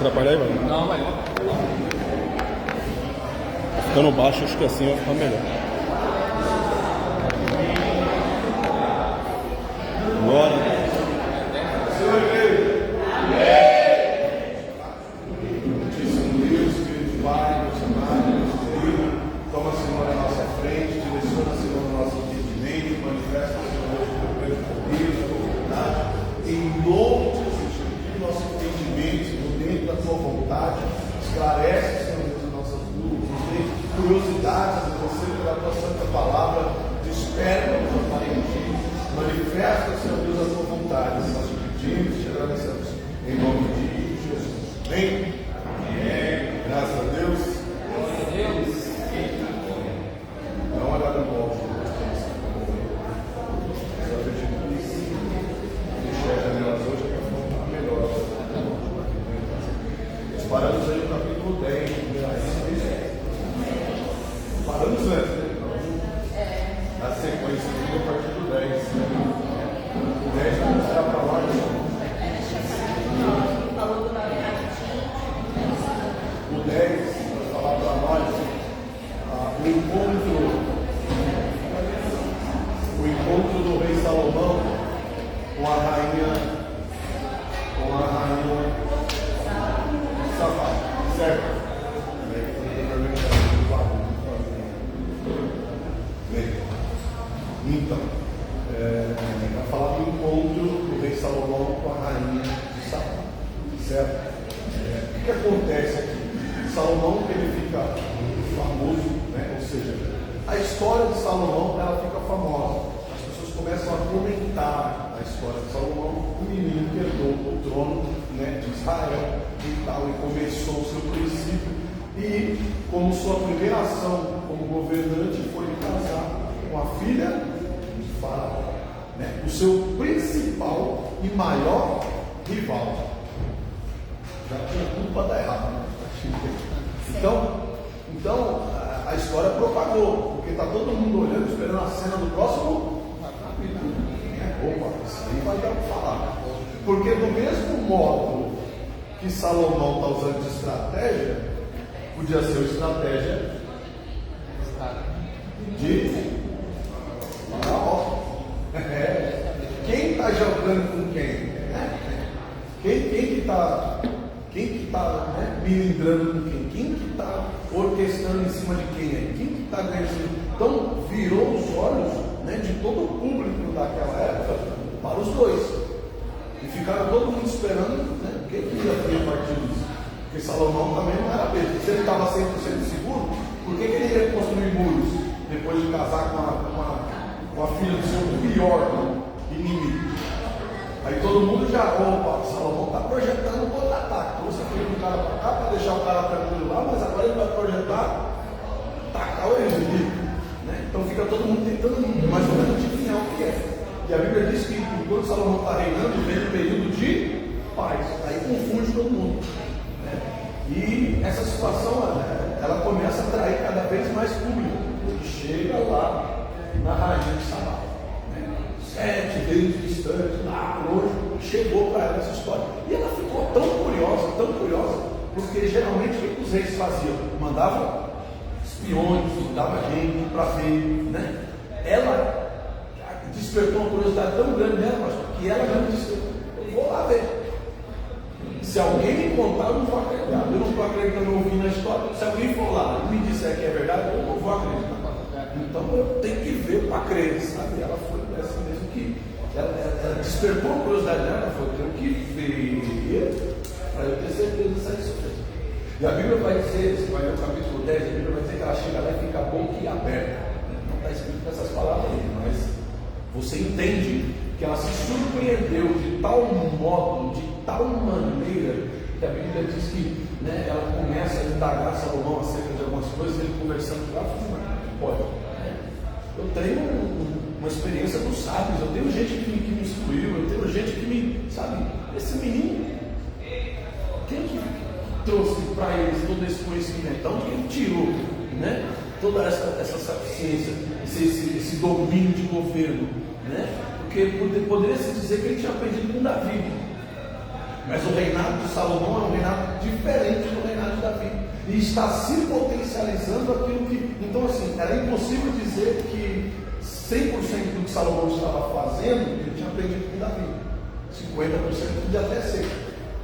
atrapalhar aí, mano? Não, vai. Ficando baixo, acho que assim vai ficar melhor. Bora. Esclarece, Senhor Deus, as nossas dúvidas, tem curiosidades de você pela tua santa palavra, desperta a tua valentia, manifesta, Senhor Deus, a tua vontade. Nós te pedimos, te agradecemos, em nome de Jesus. Amém? Amém. Graças a Deus. Glória a Deus. Dá uma olhada no alto. Deixa as janelas hoje para ficar melhor. Paramos aí no capítulo 10, paramos antes, né? Na sequência, a partir do 10. O 10 vai mostrar para lá. O 10 vai falar para nós o encontro do rei Salomão com a rainha. Certo? Então, vai falar do encontro do rei Salomão com a rainha de Sabá, certo? O que acontece aqui? Salomão, ele fica famoso, né? Ou seja, a história de Salomão, ela fica famosa. As pessoas começam a comentar a história de Salomão, o menino que herdou o trono, né, de Israel e tal, e começou o seu princípio, e como sua primeira ação como governante foi casar com a filha de Faraó, né, o seu principal e maior rival. Já tinha tudo para dar errado, né? Então a história propagou, porque está todo mundo olhando, esperando a cena do próximo capítulo. Opa, isso aí vai dar o que falar. Porque do mesmo modo que Salomão está usando de estratégia, podia ser uma estratégia de Faraó. Quem está jogando com quem? Quem que está milindrando com quem? Quem que está orquestrando em cima de quem? Quem que está ganhando? Então virou os olhos, né, de todo o público daquela época para os dois. E ficaram todo mundo esperando, né, o que ia ter a partir disso. Porque Salomão também não era besta. Se ele estava 100% seguro, por que ele ia construir muros depois de casar com a filha do seu pior inimigo? Aí todo mundo já, opa, Salomão está projetando um contra-ataque. Então você foi um cara para cá para deixar o cara tranquilo lá, mas agora ele vai projetar atacar o inimigo. Né? Então fica todo mundo tentando mais ou menos adivinhar o que é. E a Bíblia diz que enquanto Salomão está reinando, vem um período de paz. Aí confunde todo mundo. Né? E essa situação, ela começa a atrair cada vez mais público. E chega lá na rainha de Sabá. 7 vezes distante, lá longe, chegou para ela essa história. E ela ficou tão curiosa, porque geralmente o que os reis faziam? Mandavam espiões, mandavam gente para ver, né? Ela despertou uma curiosidade tão grande nela, mas que ela mesmo disse: eu vou lá ver. Se alguém me contar, eu não vou acreditar. Eu não estou acreditando ouvindo a história. Se alguém for lá e me disser que é verdade, eu não vou acreditar. Então eu tenho que ver para crer, sabe? Ela foi assim mesmo que ela despertou a curiosidade dela. Ela falou: eu tenho que ver para eu ter certeza dessa história. E a Bíblia vai dizer, você vai ler o capítulo 10, a Bíblia vai dizer que ela chega lá e fica boquiaberta. Não está escrito com essas palavras aí, mas você entende que ela se surpreendeu de tal modo, de tal maneira, que a Bíblia diz que, né, ela começa a indagar Salomão acerca de algumas coisas, ele conversando com ela, pode. Eu tenho uma experiência dos sábios, eu tenho gente que me instruiu, eu tenho gente que me, sabe, esse menino, quem que trouxe para eles todo esse conhecimento? Então, quem tirou, né, toda essa ciência, esse domínio de governo, né? Porque poderia se dizer que ele tinha aprendido com Davi, Mas o reinado de Salomão é um reinado diferente do reinado de Davi. E está se potencializando aquilo que. Então, assim, era impossível dizer que 100% do que Salomão estava fazendo, ele tinha aprendido com Davi. 50% podia até ser,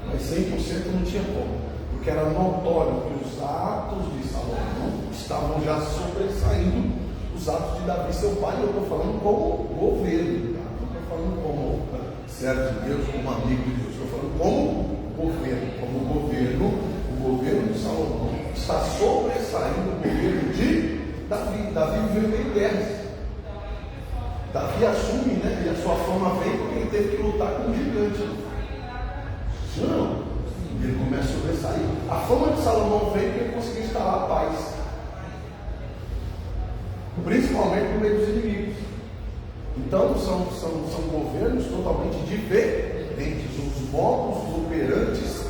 mas 100% não tinha como. Porque era notório que os atos de Salomão estavam já sobressaindo os atos de Davi, seu pai. Eu estou falando como governo, tá? Não estou falando como servo de Deus, como amigo de Deus. Estou falando como governo. Como governo, o governo de Salomão está sobressaindo o governo de Davi. Davi viveu em guerras. Davi assume, né? E a sua fama vem porque ele teve que lutar com um gigante. Não, ele começa a sobressair. A fama de Salomão vem porque ele conseguiu instalar a paz, principalmente no meio dos inimigos. Então são governos totalmente diferentes. Os modos operantes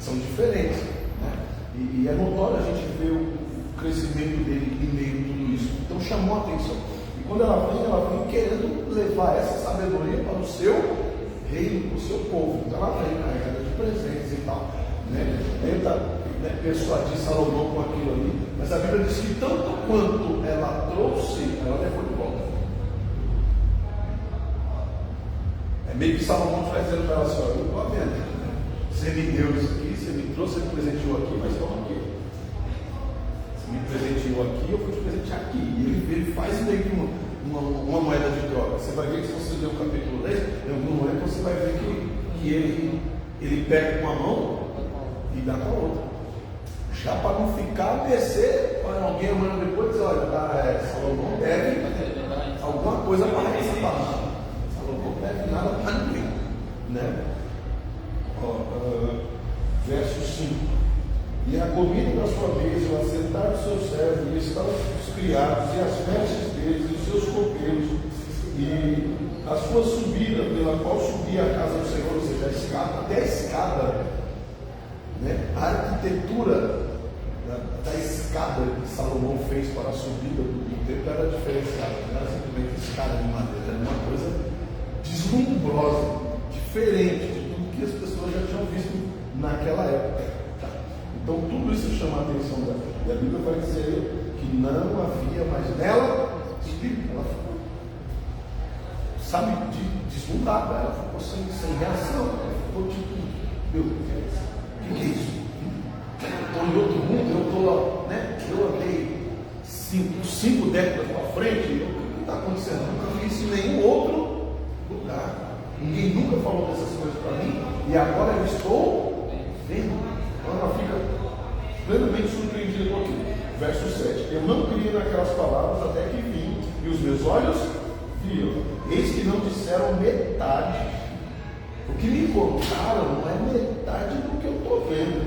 são diferentes, né? E é notório a gente ver o crescimento dele em meio a tudo isso. Então chamou a atenção. E quando ela vem querendo levar essa sabedoria para o seu reino, para o seu povo. Então ela vem carregada de presentes e tal, né? Tenta, né, persuadir Salomão com aquilo ali, mas a Bíblia diz que tanto quanto ela trouxe, ela levou de volta. É meio que Salomão está dizendo para ela assim: olha, eu estou vendo, você me deu isso aqui, você me trouxe, você me presenteou aqui, mas toma aqui. Você me presenteou aqui, eu vou te presentear aqui. E ele faz meio que uma moeda de troca. Você vai ver que se você ler o capítulo 10, em algum momento você vai ver que ele pega com a mão e dá com a outra. Já para não ficar descer para alguém amanhã depois dizer: olha, Salomão deve alguma coisa para essa palavra. Salomão não deve nada para ninguém, né? Verso 5: e a comida da sua mesa, o assentar dos seus servos, e estão os criados, e as vestes deles, e os seus copeiros, e a sua subida, pela qual subia a casa do Senhor, ou seja, a escada, até a escada, né? A arquitetura da escada que Salomão fez para a subida do templo era diferenciada, não era simplesmente escada de madeira, era uma coisa deslumbrosa, diferente de tudo que as pessoas já tinham visto naquela época. Então tudo isso chama a atenção da Bíblia. E a Bíblia vai dizer que não havia mais nela espírito. Ela ficou, sabe, deslumbrada, ela ficou sem reação, ela ficou tipo: meu Deus, o que é isso? Eu estou em outro mundo, eu estou, né? Eu andei 5 décadas para frente, o que está acontecendo? Eu nunca vi isso em nenhum outro lugar. Ninguém nunca falou dessas coisas para mim, e agora eu estou vendo. Então ela fica plenamente surpreendida com aquilo. Verso 7: eu não criei naquelas palavras até que vim, e os meus olhos viram. Eis que não disseram metade. O que me contaram não é metade do que eu estou vendo,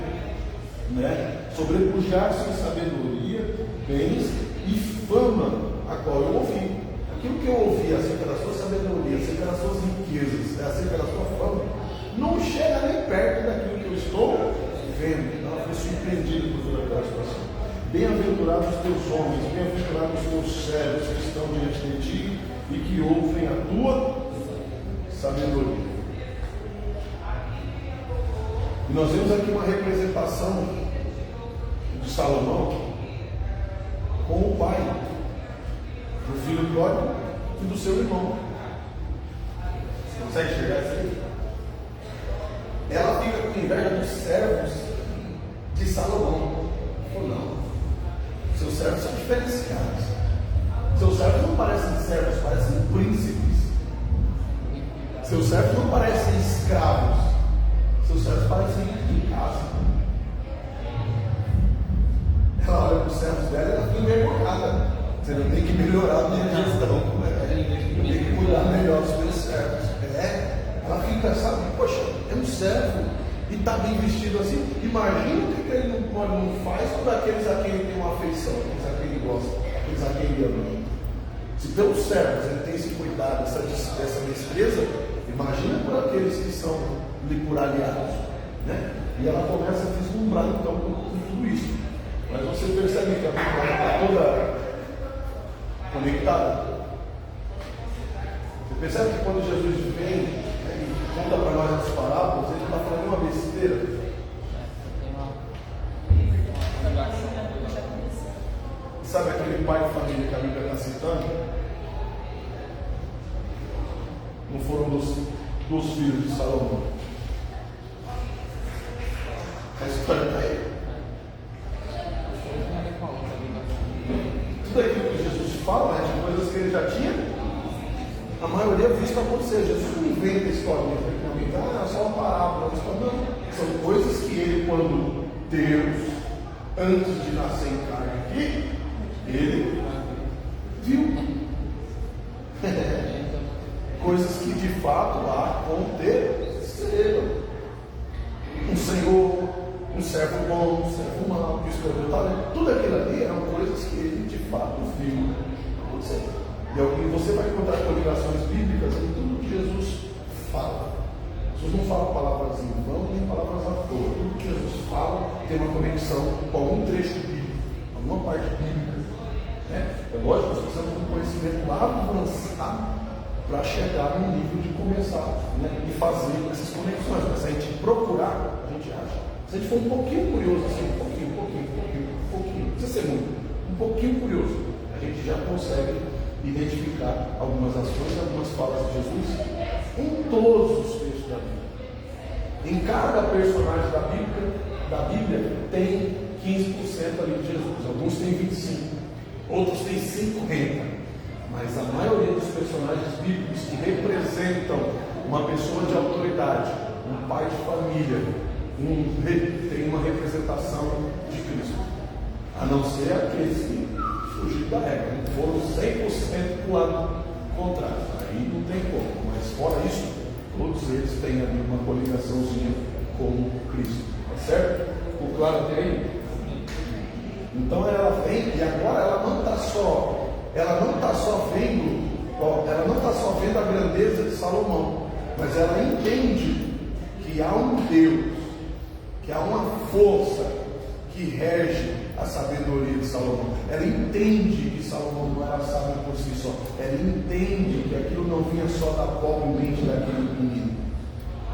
né? Sobrepujar-se em sabedoria, bens e fama, a qual eu ouvi. Aquilo que eu ouvi acerca da sua sabedoria, acerca das suas riquezas, acerca da sua fama, não chega nem perto daquilo que eu estou vendo. Ela foi surpreendida por toda aquela situação. Bem-aventurados os teus homens, bem-aventurados os teus servos que estão diante de ti e que ouvem a tua sabedoria. E nós vemos aqui uma representação de Salomão com o pai, do filho pródigo e do seu irmão. Você consegue enxergar isso aí? Ela fica com inveja dos servos de Salomão. Ou não? Seus servos são diferenciados. Seus servos não parecem servos, parecem príncipes. Seus servos não parecem escravos. Seus servos parecem em casa. Ela olha para os servos dela e ela fica envergonhada. Você não tem que melhorar a minha gestão, né? Tem que cuidar melhor dos meus servos. Ela fica, sabe, poxa, é um servo e está bem vestido assim. Imagina o que ele não faz por aqueles a quem ele tem uma afeição, aqueles a quem ele gosta, aqueles a quem ele ama. Se pelos servos ele tem esse cuidado, dessa destreza, imagina por aqueles que são lhe por aliados, né? E ela começa a vislumbrar então com tudo isso. Mas você percebe que a Bíblia está toda conectada. Você percebe que quando Jesus vem, conta para nós as parábolas, ele está falando uma besteira. Sabe aquele pai de família que a Bíblia está citando? Não foram dos filhos de Salomão. A história está aí. Tudo aquilo que Jesus fala, né, de coisas que ele já tinha, a maioria visto acontecer. Jesus não inventa história, é só uma parábola. Não. São coisas que ele, quando Deus, antes de nascer em carne aqui, ele viu. Coisas que de fato aconteceram. Um senhor, um servo bom, um servo mau, que escreveu talento, tudo aquilo ali eram coisas que ele de fato viu acontecer. E você vai encontrar coligações bíblicas em tudo que Jesus fala. Jesus não fala palavras em vão nem palavras à toa. Tudo que Jesus fala tem uma conexão com algum trecho bíblico, alguma parte bíblica. É lógico, nós precisamos de um conhecimento avançado para chegar no nível de começar, né, e fazer essas conexões. Mas se a gente procurar, a gente acha. Se a gente for um pouquinho curioso, assim, um pouquinho, não precisa ser muito, um pouquinho curioso, a gente já consegue identificar algumas ações, algumas falas de Jesus em todos os textos da Bíblia. Em cada personagem da Bíblia tem 15% ali de Jesus. Alguns têm 25%. Outros têm 50%, mas a maioria dos personagens bíblicos que representam uma pessoa de autoridade, um pai de família, tem uma representação de Cristo, a não ser aqueles que fugiram da regra, foram 100% para o lado contrário, aí não tem como, mas fora isso, todos eles têm ali uma coligaçãozinha com Cristo, tá certo? Ficou claro até aí? Então ela vem, e agora ela não está só vendo a grandeza de Salomão, mas ela entende que há um Deus, que há uma força que rege a sabedoria de Salomão. Ela entende que Salomão não era sábio por si só. Ela entende que aquilo não vinha só da pobre mente daquele menino.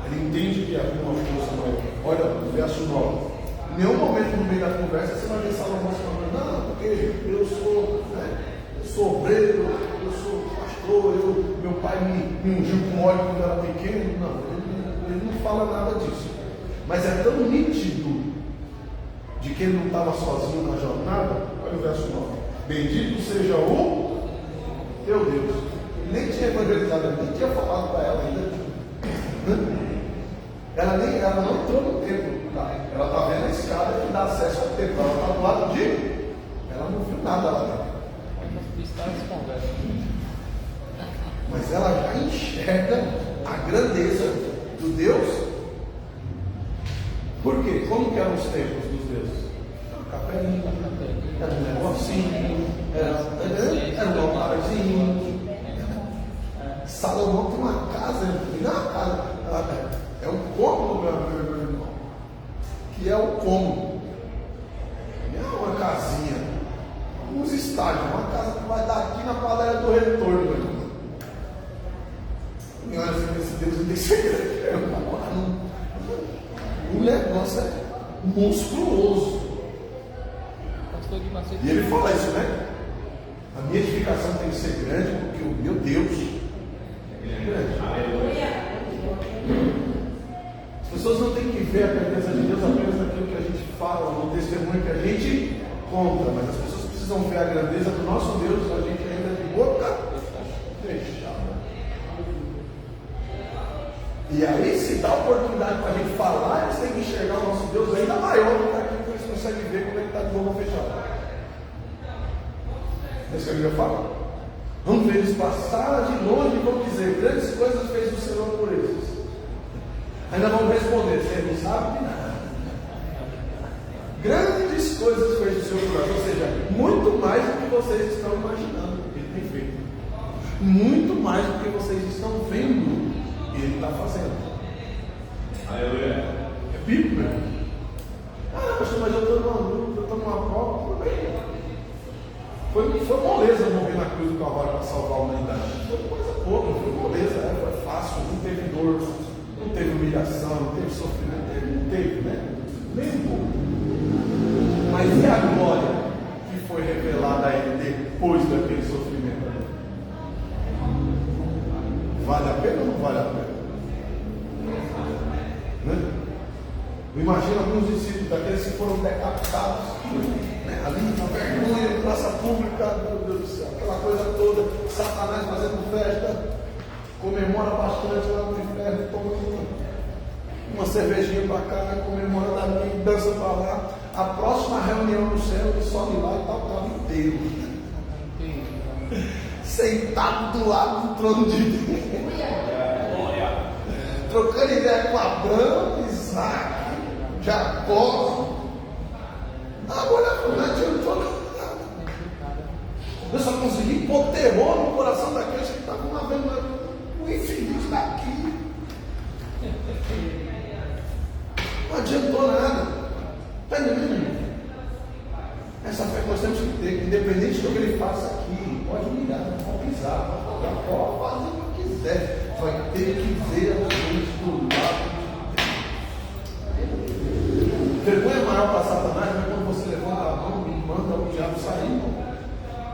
Ela entende que havia uma força maior. Olha o verso 9. Em nenhum momento no meio da conversa você vai ver Salomão falando: não, porque eu sou obreiro, eu sou pastor, meu pai me ungiu com óleo quando eu era pequeno. Não, ele não fala nada disso. Mas é tão nítido de que ele não estava sozinho na jornada. Olha o verso 9: bendito seja o teu Deus. Ele nem tinha evangelizado, ele nem tinha falado para ela ainda. Ela não entrou no templo. Ela está vendo a escada que dá acesso ao templo. Ela está do lado de. Ela não viu nada lá dentro. Mas ela já enxerga a grandeza do Deus. Por quê? Como que eram os templos dos deuses? Era uma capelinha, era um negocinho, era um altarzinho. Salomão tem uma casa, não é uma casa, é um cômodo, meu irmão, que é o cômodo. Não é uma casinha, uns estágios, uma casa que vai daqui na padaria do retorno, meu irmão. E olha assim, esse Deus não tem segredo. O negócio é monstruoso. E ele fala isso, né? A minha edificação tem que ser grande, porque o meu Deus é grande. As pessoas não têm que ver a presença de Deus apenas naquilo que a gente fala, no testemunho que a gente conta, mas as pessoas precisam ver a grandeza do nosso Deus, a gente ainda de boca fechada. E aí, se dá oportunidade para a gente falar, eles têm que enxergar o nosso Deus ainda maior do que aquilo que eles conseguem ver quando ele está de boca fechada. É isso que a Bíblia fala. Vamos ver eles passar de longe e vão dizer: grandes coisas fez o Senhor por eles. Ainda vamos responder: você não sabe de nada. Grandes coisas fez o Senhor por eles. Ou seja, muito mais do que vocês estão imaginando que ele tem feito. Muito mais do que vocês estão vendo ele está fazendo. Aleluia. É bíblico, né? Pastor, mas eu estou numa prova. Tudo bem. Foi moleza morrer na cruz do Calvário para salvar a humanidade. Foi coisa pouca, foi moleza, foi fácil, não teve dor, pena ou não vale a pena? Né? Imagina alguns discípulos daqueles que foram decapitados, né? Ali na vergonha, praça pública, meu Deus do céu, aquela coisa toda, Satanás fazendo festa, comemora bastante lá no inferno, toma uma cervejinha para cá, comemora ali, dança para lá. A próxima reunião no céu, ele sobe lá e está o cabo inteiro, sentado do lado do trono de Deus, trocando ideia com Abraão, Isaac, Jacó. Agora não adiantou nada. Eu só consegui pôr terror no coração daqueles que estavam lá vendo o infeliz daqui. Não adiantou nada. Está entendendo? Essa fé que nós temos que ter, independente do que ele faça aqui, pode humilhar, pode pisar, pode fazer o que quiser, vai ter que ver a gente do lado. Vergonha maior para Satanás é quando você levanta a mão e manda o diabo sair.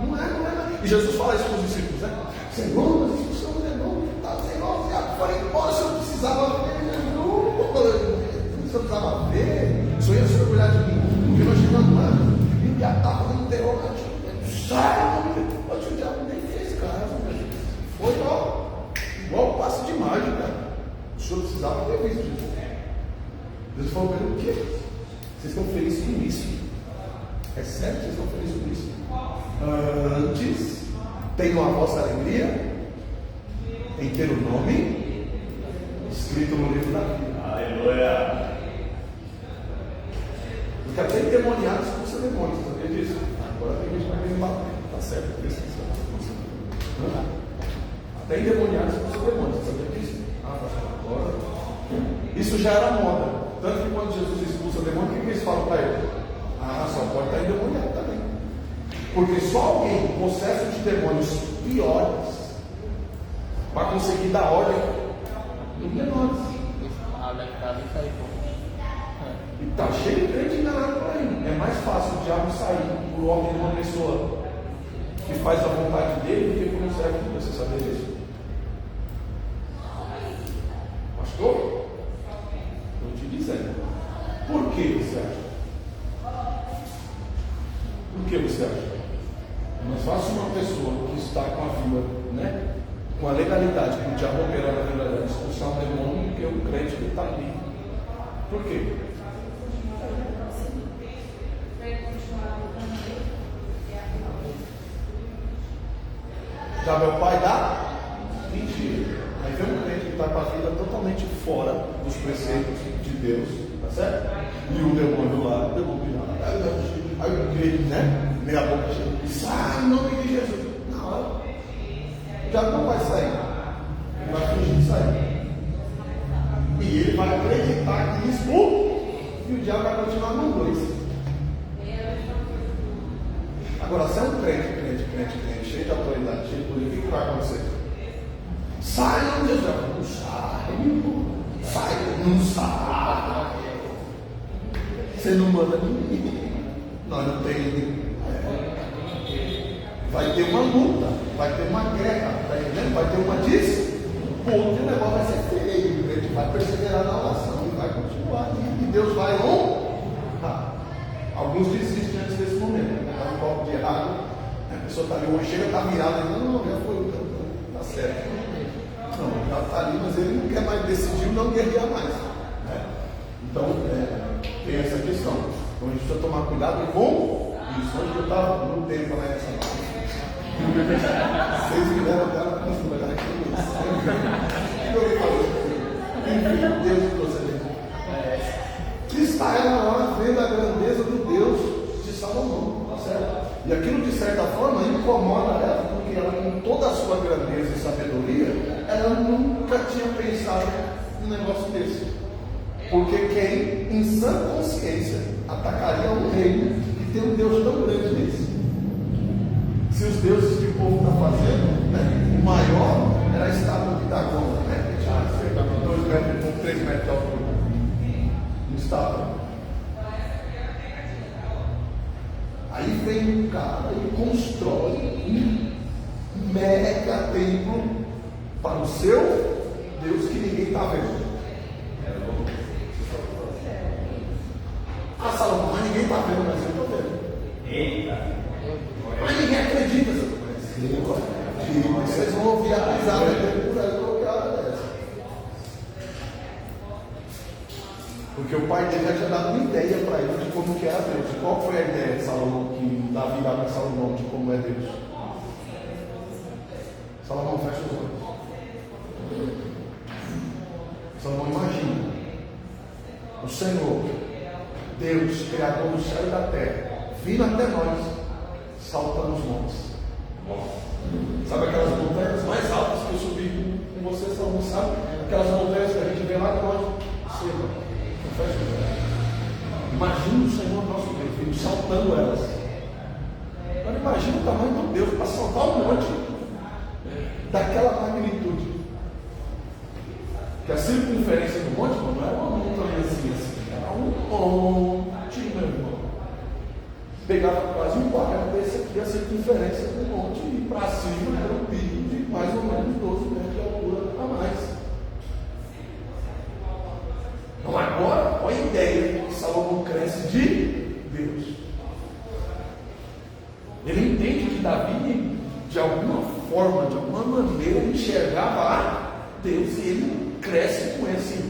Não é. E Jesus fala isso para os discípulos, né? Senhor, nós expulsamos o demônio, Senhor, o diabo foi embora, o senhor precisava ver, o senhor precisava ver, o senhor ia se orgulhar de mim, porque nós chegamos lá, e o diabo estava fazendo terror na gente. Sai, o diabo nem fez caso, foi igual o passe de mágica. O senhor precisava ter visto isso. Deus falou para ele: o quê? Vocês estão felizes com isso? É sério que vocês estão felizes com isso? Antes, tenham a vossa alegria em ter o nome escrito no livro da vida. Aleluia! Porque até endemoniados expulsa demônios, sabia disso? Agora tem gente que vai me bater, tá certo? Até endemoniados expulsa demônios, sabia disso? Agora. Isso já era moda. Tanto que quando Jesus expulsa demônio, o que eles falam para ele? Só pode estar endemoniado também. Porque só alguém com processo de demônios piores vai conseguir dar ordem em menores. E está cheio de crente enganado por aí. É mais fácil o diabo sair por ordem de uma pessoa que faz a vontade dele do que por um servo de Deus. Você sabia disso? Pastor? Estou te dizendo. Por que você acha? Por que você acha? É mais fácil uma pessoa que está com a vida, né, com a legalidade que o diabo operar na vida dela, expulsar um demônio, do que um crente que está ali. Por quê? Já meu pai dá? Mentira. Aí vem um crente que está com a vida totalmente fora dos preceitos de Deus, tá certo? E o demônio lá, o demônio lá. Aí o crente, né? Meia boca cheia. Sai em nome de Jesus. Na hora. O diabo não vai sair. Ele vai fingir de sair. E ele vai acreditar que isso, e o diabo vai continuar no dois. Agora, se é um crente, cheio de autoridade, cheio de poder, o que vai acontecer? Sai, não, Deus, não sai, não sai. Você não manda ninguém. Nós não temos. Vai ter uma luta, vai ter uma guerra, tá entendendo? Vai ter uma disputa, o negócio vai ser feio, a gente vai perseverar na oração e vai continuar. E Deus vai honrar. Alguns desistem antes desse momento, dá um copo de água, a pessoa está ali, chega, está virada, não, já foi, está certo. Não, já está ali, mas ele não quer mais, decidiu não guerrear mais. Né? Então, tem essa questão. Então a gente precisa tomar cuidado com isso. Onde eu estava, não tenho para essa palavra. Vocês me deram até a costura aqui. Enfim, Deus de você. Israel vendo a grandeza do Deus de Salomão, tá certo? E aquilo de certa forma incomoda ela, porque ela, com toda a sua grandeza e sabedoria, ela nunca tinha pensado num negócio desse. Porque quem, em sã consciência, atacaria um reino que tem um Deus tão grande desse? Se os deuses que o povo está fazendo, né, o maior era a estátua de Dagom, né? Que tinha cerca de 2 metros, com 3 metros de altura. Estátua. Aí vem um cara e constrói um mega templo para o seu está vendo? Ah, Salomão, mas ninguém está vendo, mas eu estou vendo. Eita! Mas ninguém acredita, vocês vão ouvir a risada dele por aí qualquer hora dessa. Porque o pai dele já tinha dado uma ideia para ele de como que era Deus. Qual foi a ideia de Salomão, que Davi dá para Salomão de como é Deus? Salomão, fecha os olhos. Salomão, imagina o Senhor, Deus, Criador do céu e da terra, vindo até nós, saltando os montes. Sabe aquelas montanhas mais altas que eu subi com você, Salomão, sabe? Aquelas montanhas que a gente vê lá longe. Fecha os olhos. Imagina o Senhor nosso Deus vindo saltando elas. Agora imagina o tamanho do Deus para saltar um monte daquela magnitude. Que a circunferência do monte não era uma montanhazinha assim, era um monte, meu irmão. Pegava quase um quadrado desse aqui, a circunferência do monte, e para cima era um pico de mais ou menos 12 metros de altura a mais. Então agora, olha a ideia que Salomão cresce de Deus. Ele entende que Davi, de alguma forma, de alguma maneira, enxergava Deus, e ele cresce com esse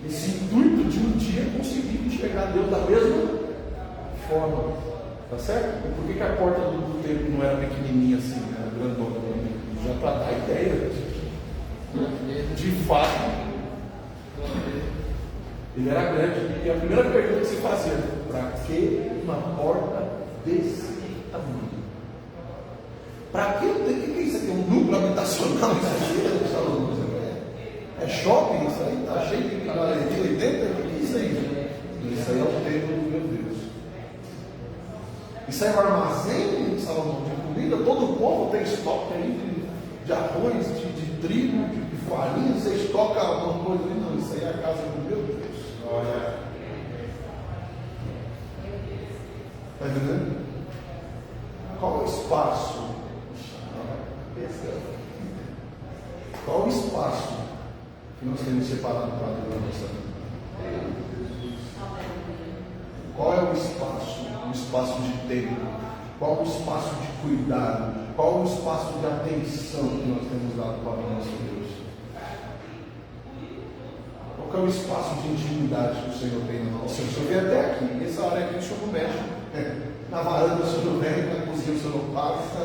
intuito de um dia conseguir enxergar Deus da mesma forma. Tá certo? E por que a porta do templo não era pequenininha assim, era grandona? Já para dar ideia. De fato, ele era grande. E a primeira pergunta que se fazia: para que uma porta desse tamanho? Para que? O que é isso aqui? Um núcleo habitacional? É shopping isso aí? Está cheio de galeria aí dentro? O que é isso aí? Isso aí é o templo do meu Deus. Isso aí é um armazém de Salomão de comida. Todo o povo tem estoque aí de arroz, de trigo, de farinha. Você estoca alguma coisa aí? Não, isso aí é a casa do meu Deus. Olha. Está entendendo? Qual é o espaço? Qual é o espaço que nós temos separado para Deus na nossa vida? Qual é o espaço? O espaço de tempo? Qual é o espaço de cuidado? Qual é o espaço de atenção que nós temos dado para o nosso Deus? Qual é o espaço de intimidade que o Senhor tem na nossa vida? O Senhor vem até aqui, nessa área aqui o Senhor não mexe. Na varanda o Senhor não vem, na cozinha o Senhor não passa,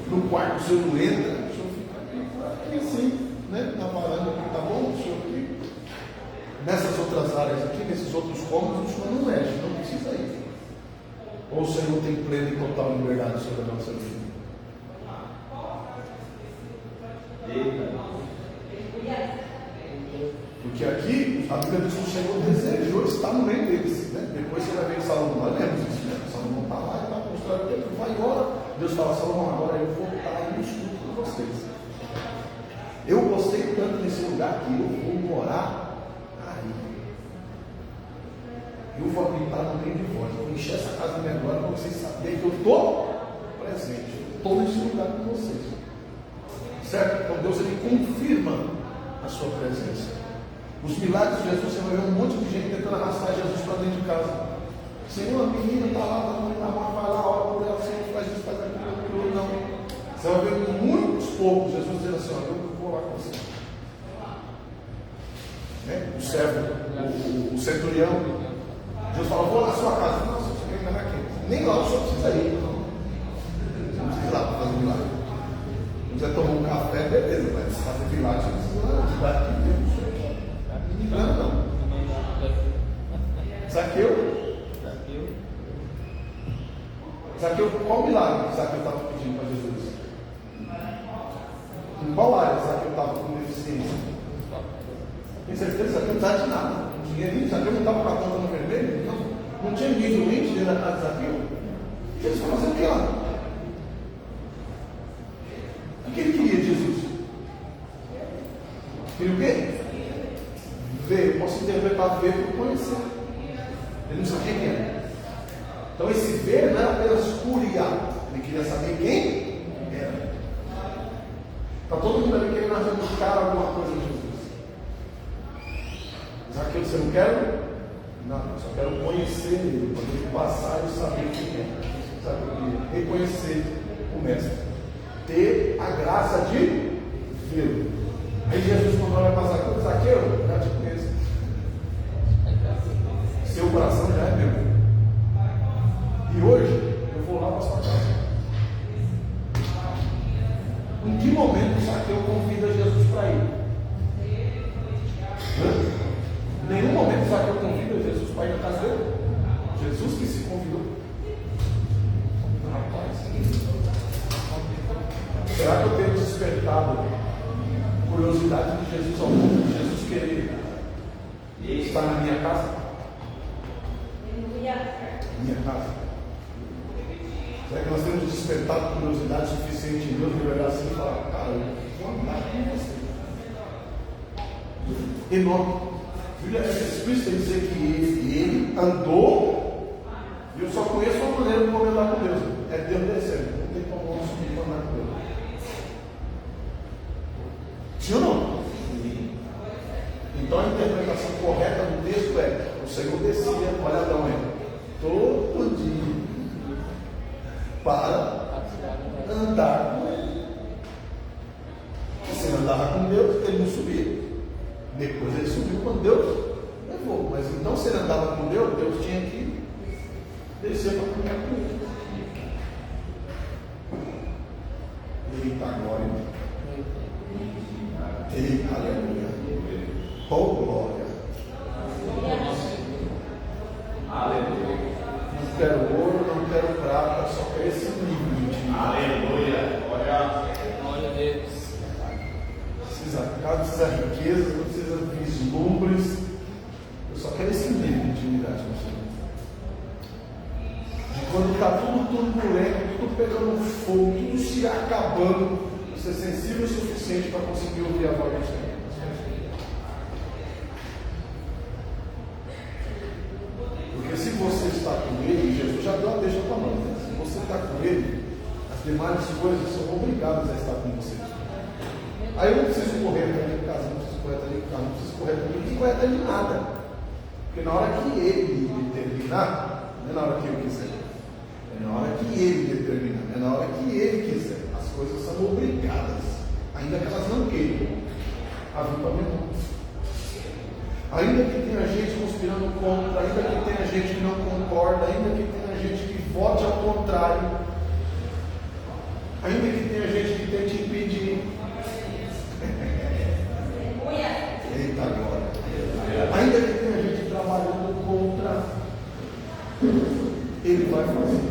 no quarto o Senhor não entra, o Senhor fica aqui assim, né? Na varanda aqui, tá bom? O Senhor aqui. Nessas outras áreas aqui, nesses outros cômodos, o Senhor não mexe, não precisa ir. Ou o Senhor tem plena e total liberdade sobre a nossa vida? Porque aqui, a Bíblia diz que o Senhor desejou estar no meio deles, né? Depois você vai ver Salomão, nós lemos isso, né? Salomão está lá, está mostrando o tempo, vai embora. Deus fala: Salomão, agora eu vou estar aí no estudo com vocês. Eu gostei tanto nesse lugar que eu vou morar aí. Eu vou habitar no meio de vós. Eu vou encher essa casa de minha glória para vocês saberem que eu estou presente. Eu estou nesse lugar com vocês. Certo? Então Deus, ele confirma a sua presença. Os milagres de Jesus, você vai ver um monte de gente tentando arrastar Jesus para dentro de casa. Senhor, a menina está lá, vai lá, ora por ela, Senhor, faz isso, faz aquilo, não. Você vai ver muitos poucos Jesus dizendo assim: eu vou lá com você. Né? O servo, o centurião, Jesus fala: vou lá na sua casa. Não, você quer ficar aqui. Nem lá o senhor precisa ir. Você não precisa ir lá para fazer milagre. Se quiser tomar um café, beleza, mas se fazer milagre, você precisa ajudar aqui mesmo. Não. Zaqueu, qual milagre Zaqueu estava pedindo para Jesus? Em qual área Zaqueu estava com deficiência? Tem certeza que Zaqueu não precisava de nada. Não tinha ninguém. Zaqueu não estava com a conta no vermelho? Não tinha ninguém doente dentro da casa de Zaqueu. Jesus foi fazer o que lá? O que ele queria, Jesus? Queria o quê? Ver. Eu posso interpretar ver por conhecer. Ele não sabia quem era. Então esse ver não era apenas curiar. Ele queria saber quem era. Está todo mundo ali querendo buscar alguma coisa de Jesus. Zaqueu, você não quer? Não, eu só quero conhecer ele. Quando ele passar, eu saber quem é. Sabe o que é? Reconhecer o mestre. Ter a graça de vê-lo. Aí Jesus, quando olha para Zaqueu, Zaqueu, já te conheço. Seu coração já é meu. E hoje, eu vou lá para a sua casa. Em que momento Zaqueu convida Jesus para ir? Em nenhum momento Zaqueu convida Jesus para ir na casa dele. Jesus que se convidou. Rapaz, será que eu tenho despertado curiosidade de Jesus ao ponto de Jesus querer estar na minha casa? Minha casa. Será que nós temos despertado curiosidade suficiente em Deus de olhar assim e falar, cara, eu vou andar com você? Enorme. A Bíblia é explícita em dizer que ele andou, e eu só conheço uma maneira de poder andar com Deus. É Deus descendo. Não tem como eu subir para andar com Deus. Sim ou não? Então a interpretação correta do texto é: o Senhor descia, olha Adão aí, todo dia para andar com ele. Se ele andava com Deus, ele não subia. Depois ele subiu quando Deus levou. Mas então, se ele andava com Deus, Deus tinha que descer para caminhar com ele. Eita glória! Eita aleluia! Oh glória! Aleluia! Não quero ouro, não quero prata, só quero esse nível de intimidade. Aleluia! Glória a Deus! Não precisa riqueza, não precisa vislumbres. Eu só quero esse nível de intimidade com o Senhor. De quando está tudo turbulento, tudo pegando fogo, tudo se acabando, você é sensível o suficiente para conseguir ouvir a voz do Senhor. Porque se você está com Ele, Jesus já deu a deixa para nós. Né? Se você está com Ele, as demais coisas são obrigadas a estar com você. Aí eu não preciso correr atrás de casa, não preciso correr atrás de carro, não preciso correr atrás de ninguém, correr atrás de nada. Porque na hora que ele determinar, não é na hora que eu quiser. É na hora que ele determinar, é na hora que ele quiser. As coisas são obrigadas, ainda que elas não queiram, a vir para mim. Ainda que tenha gente conspirando contra, ainda que tenha gente que não concorda, ainda que tenha gente que vote ao contrário, ainda que tenha gente que tente impedir. Eita glória. Ainda que tenha gente trabalhando contra, ele vai fazer,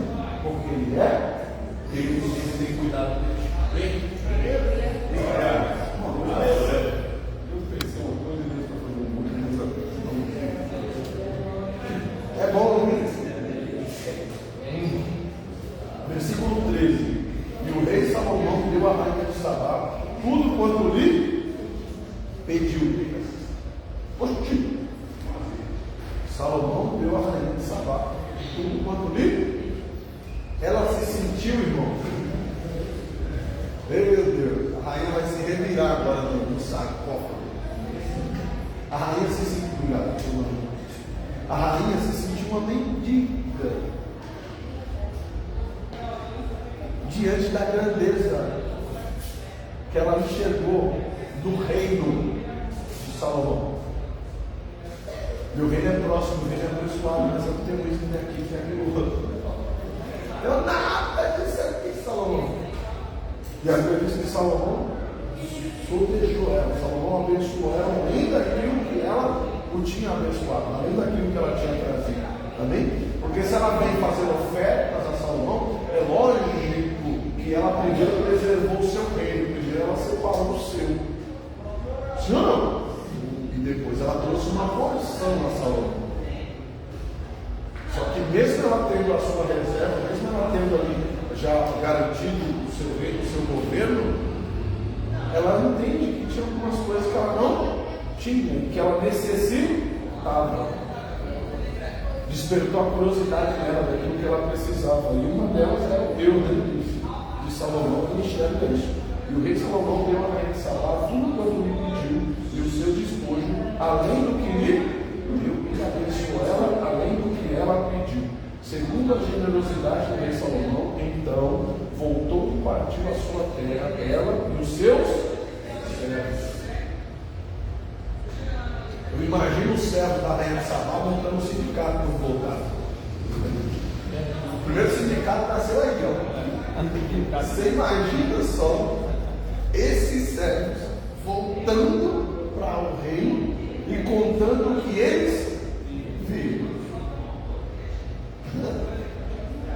porque ele tem cuidado dele. É bom, né? Versículo 13. E o rei Salomão deu a rainha de Sabá tudo quanto lhe pediu. Oxi. Salomão deu a rainha de Sabá tudo quanto lhe. Ela se sentiu, irmão. Meu Deus, a rainha vai se revirar agora no sarcófago. A rainha se sentiu, a rainha se sentiu uma mendiga diante da grandeza que ela enxergou do reino de Salomão. Meu reino é próximo, meu reino é abençoado, mas eu não tenho isso nem aqui, nem aquilo outro. Eu nada disso aqui, Salomão. E a Bíblia diz que Salomão protegeu ela, Salomão abençoou ela, além daquilo que ela o tinha abençoado, além daquilo que ela tinha trazido. Amém? Porque se ela vem fazer ofertas a Salomão, é lógico que ela primeiro preservou o seu reino, primeiro ela separou o seu. Sim ou não? E depois ela trouxe uma porção a Salomão. Só que mesmo ela tendo a sua reserva, mesmo ela tendo ali já garantido o seu reino, o seu governo, ela entende que tinha algumas coisas que ela não tinha, que ela necessitava. Despertou a curiosidade dela daquilo que ela precisava. E uma delas era o eu, né, de Salomão, que enxerga isso. E o rei Salomão deu a rainha de Sabá tudo quanto lhe pediu, e o seu despojo, além do que lhe Deus abençoou ela além do que ela pediu. Segundo a generosidade do rei Salomão, então voltou e partiu a sua terra, ela e os seus servos. Eu imagino o servo da rainha de Sabá montando um sindicato no voltado. O primeiro sindicato nasceu aí, ó. Você imagina só esses servos voltando para o reino e contando o que eles viram.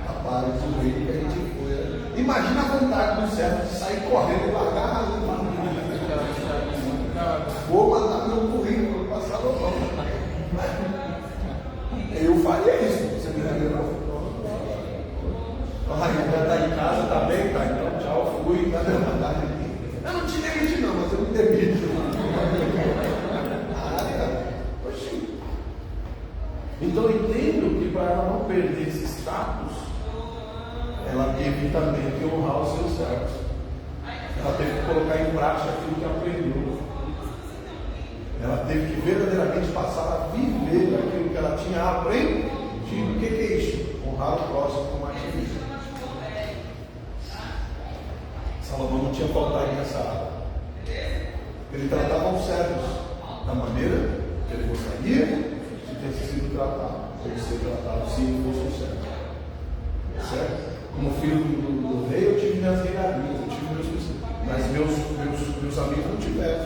Rapaz, o reino que a gente foi. Imagina a vontade do servo de sair correndo e largar a rua. Vou mandar meu currículo para Salomão. Eu faria isso, você me entendeu? A rainha está em casa, está bem? Tá, então tchau, fui, cadê a vantagem aqui? Eu não te demiti não, mas eu me demito. Então eu entendo que para ela não perder esse status, ela teve também que honrar os seus servos. Ela teve que colocar em prática aquilo que aprendeu. Ela teve que verdadeiramente passar a viver aquilo que ela tinha aprendido. O que é isso? Honrar o próximo como ativismo. Salomão não tinha faltado nessa área. Ele tratava os servos da maneira que ele gostaria de ter sido tratado, ou de ser tratado se ele fosse um servo. Certo? Como filho do rei, eu tive minhas regalias, eu tive mas meus amigos não tiveram.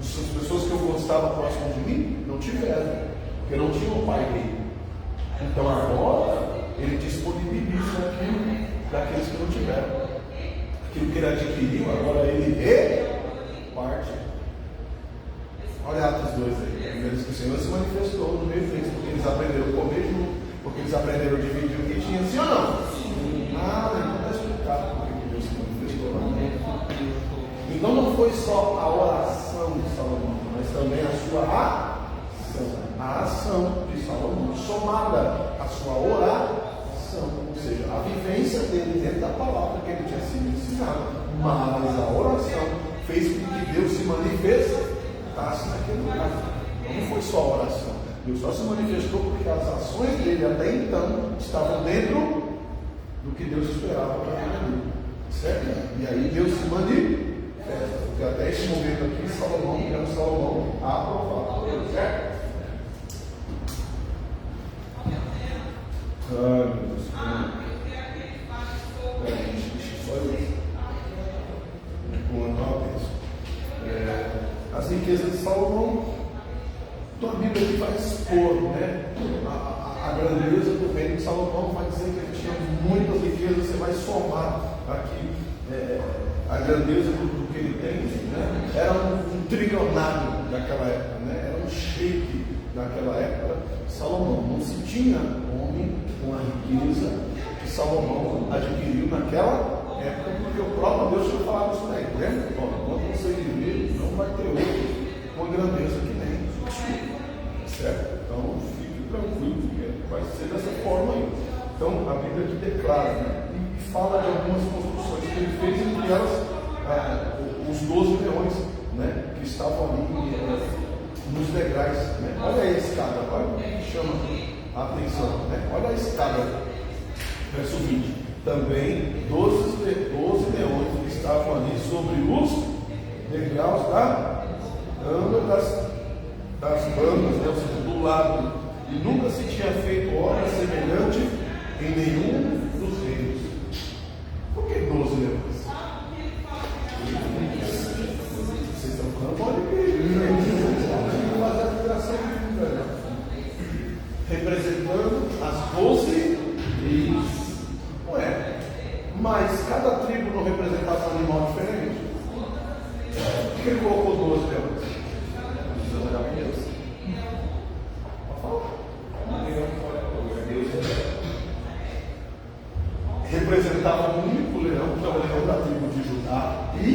As pessoas que eu gostava próximo de mim não tiveram, porque não tinham um pai rei. Então agora ele disponibiliza aquilo daqueles que não tiveram. Aquilo que ele adquiriu, agora ele reparte. Olha Atos 2 aí. Primeiro que o Senhor se manifestou no meio deles, porque eles aprenderam a comer junto, porque eles aprenderam a dividir o que tinha, sim ou não? Ah, não está explicado porque Deus se manifestou lá. Então não foi só a oração de Salomão, mas também a sua ação. A ação de Salomão, somada à sua oração, ou seja, a vivência dele dentro da palavra que ele tinha sido ensinado. Mas a oração fez com que Deus se manifestasse naquele lugar. Então não foi só a oração. Deus só se manifestou porque as ações dele até então estavam dentro do que Deus esperava para ele. Certo? E aí Deus se manifesta. Porque até esse momento aqui, Salomão aprovado. Certo? Ai, meu Deus. Só isso. As riquezas de Salomão, então a Bíblia aqui vai expor, né, a grandeza do reino de Salomão, vai dizer que ele tinha muitas riquezas. Você vai somar aqui a grandeza do que ele tem, né? Era um trilionário daquela época, né? Era um sheik naquela época. Salomão não se tinha homem com a riqueza que Salomão adquiriu naquela época, porque o próprio Deus tinha falado isso daí, lembra? Quando você viver, não vai ter outro com a grandeza que nem isso, certo? Então fique tranquilo, porque vai ser dessa forma aí. Então a Bíblia aqui declara, né? E fala de algumas construções que ele fez, entre elas os 12 leões, né? Que estavam ali nos degraus, né? Olha a escada, olha o que chama a atenção, né? Olha a escada, verso 20. Também 12 leões que estavam ali sobre os degraus das bandas, né? Ou seja, do lado. E nunca se tinha feito obra semelhante em nenhum dos reinos. Por que 12 leões? Vocês estão falando, pode fazer a figuração representando as 12 tribos. Ué, mas cada tribo não representava um animal diferente. Por que ele colocou 12 leões? Precisa olhar para Deus. Pode falar. Representava um único leão, que é o leão da tribo de Judá, e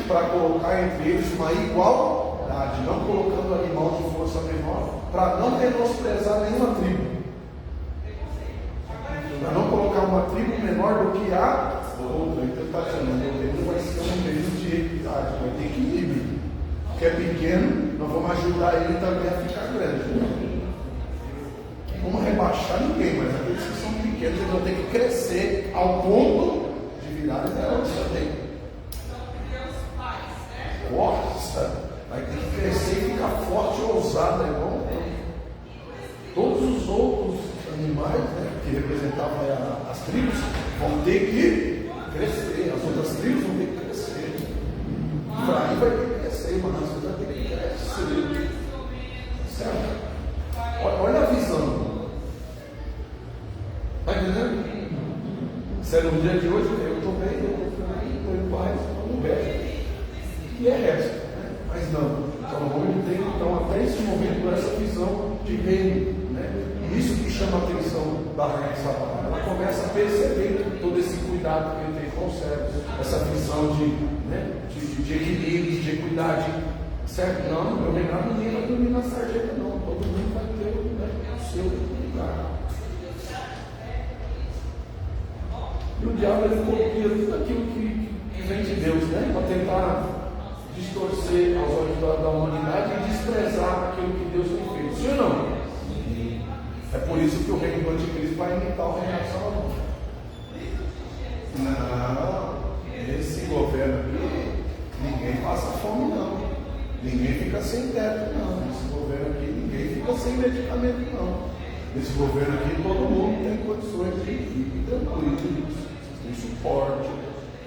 para colocar entre eles uma igualdade, não colocando animal de força menor, para não menosprezar nenhuma tribo. Para não colocar uma tribo menor do que a outra. Então está dizendo, meu reino vai ser um reino de equidade, vai ter equilíbrio. O que é pequeno, nós vamos ajudar ele também a ficar grande. que representava as tribos, vão ter que crescer, as outras tribos vão ter que crescer. Efraim vai ter que crescer, Manassés vai ter que crescer. Certo? Olha a visão. Está entendendo? Se é no dia de hoje, eu estou bem, eu estou em paz, eu não vejo. E é resto. Né? Mas não. Salomão ele tem, então, até esse momento, essa visão de reino. Né? E isso que chama a atenção da rainha Sabá. Ela começa a perceber todo esse cuidado que ele tem com os servos, essa visão de equilíbrio, de equidade. Certo? Não, no meu reinado ninguém vai dormir na sarjeta, não. Todo mundo vai ter o seu lugar. E o diabo ele copia tudo aquilo que vem de Deus, né? Para tentar distorcer aos olhos da humanidade e desprezar aquilo que Deus tem feito. Sim ou não? É por isso que o reino do anticristo vai imitar o reino de Salomão. Não, esse governo aqui, ninguém passa fome, não. Ninguém fica sem teto, não. Esse governo aqui, ninguém fica sem medicamento, não. Esse governo aqui, todo mundo tem condições de ir tranquilo, tem suporte.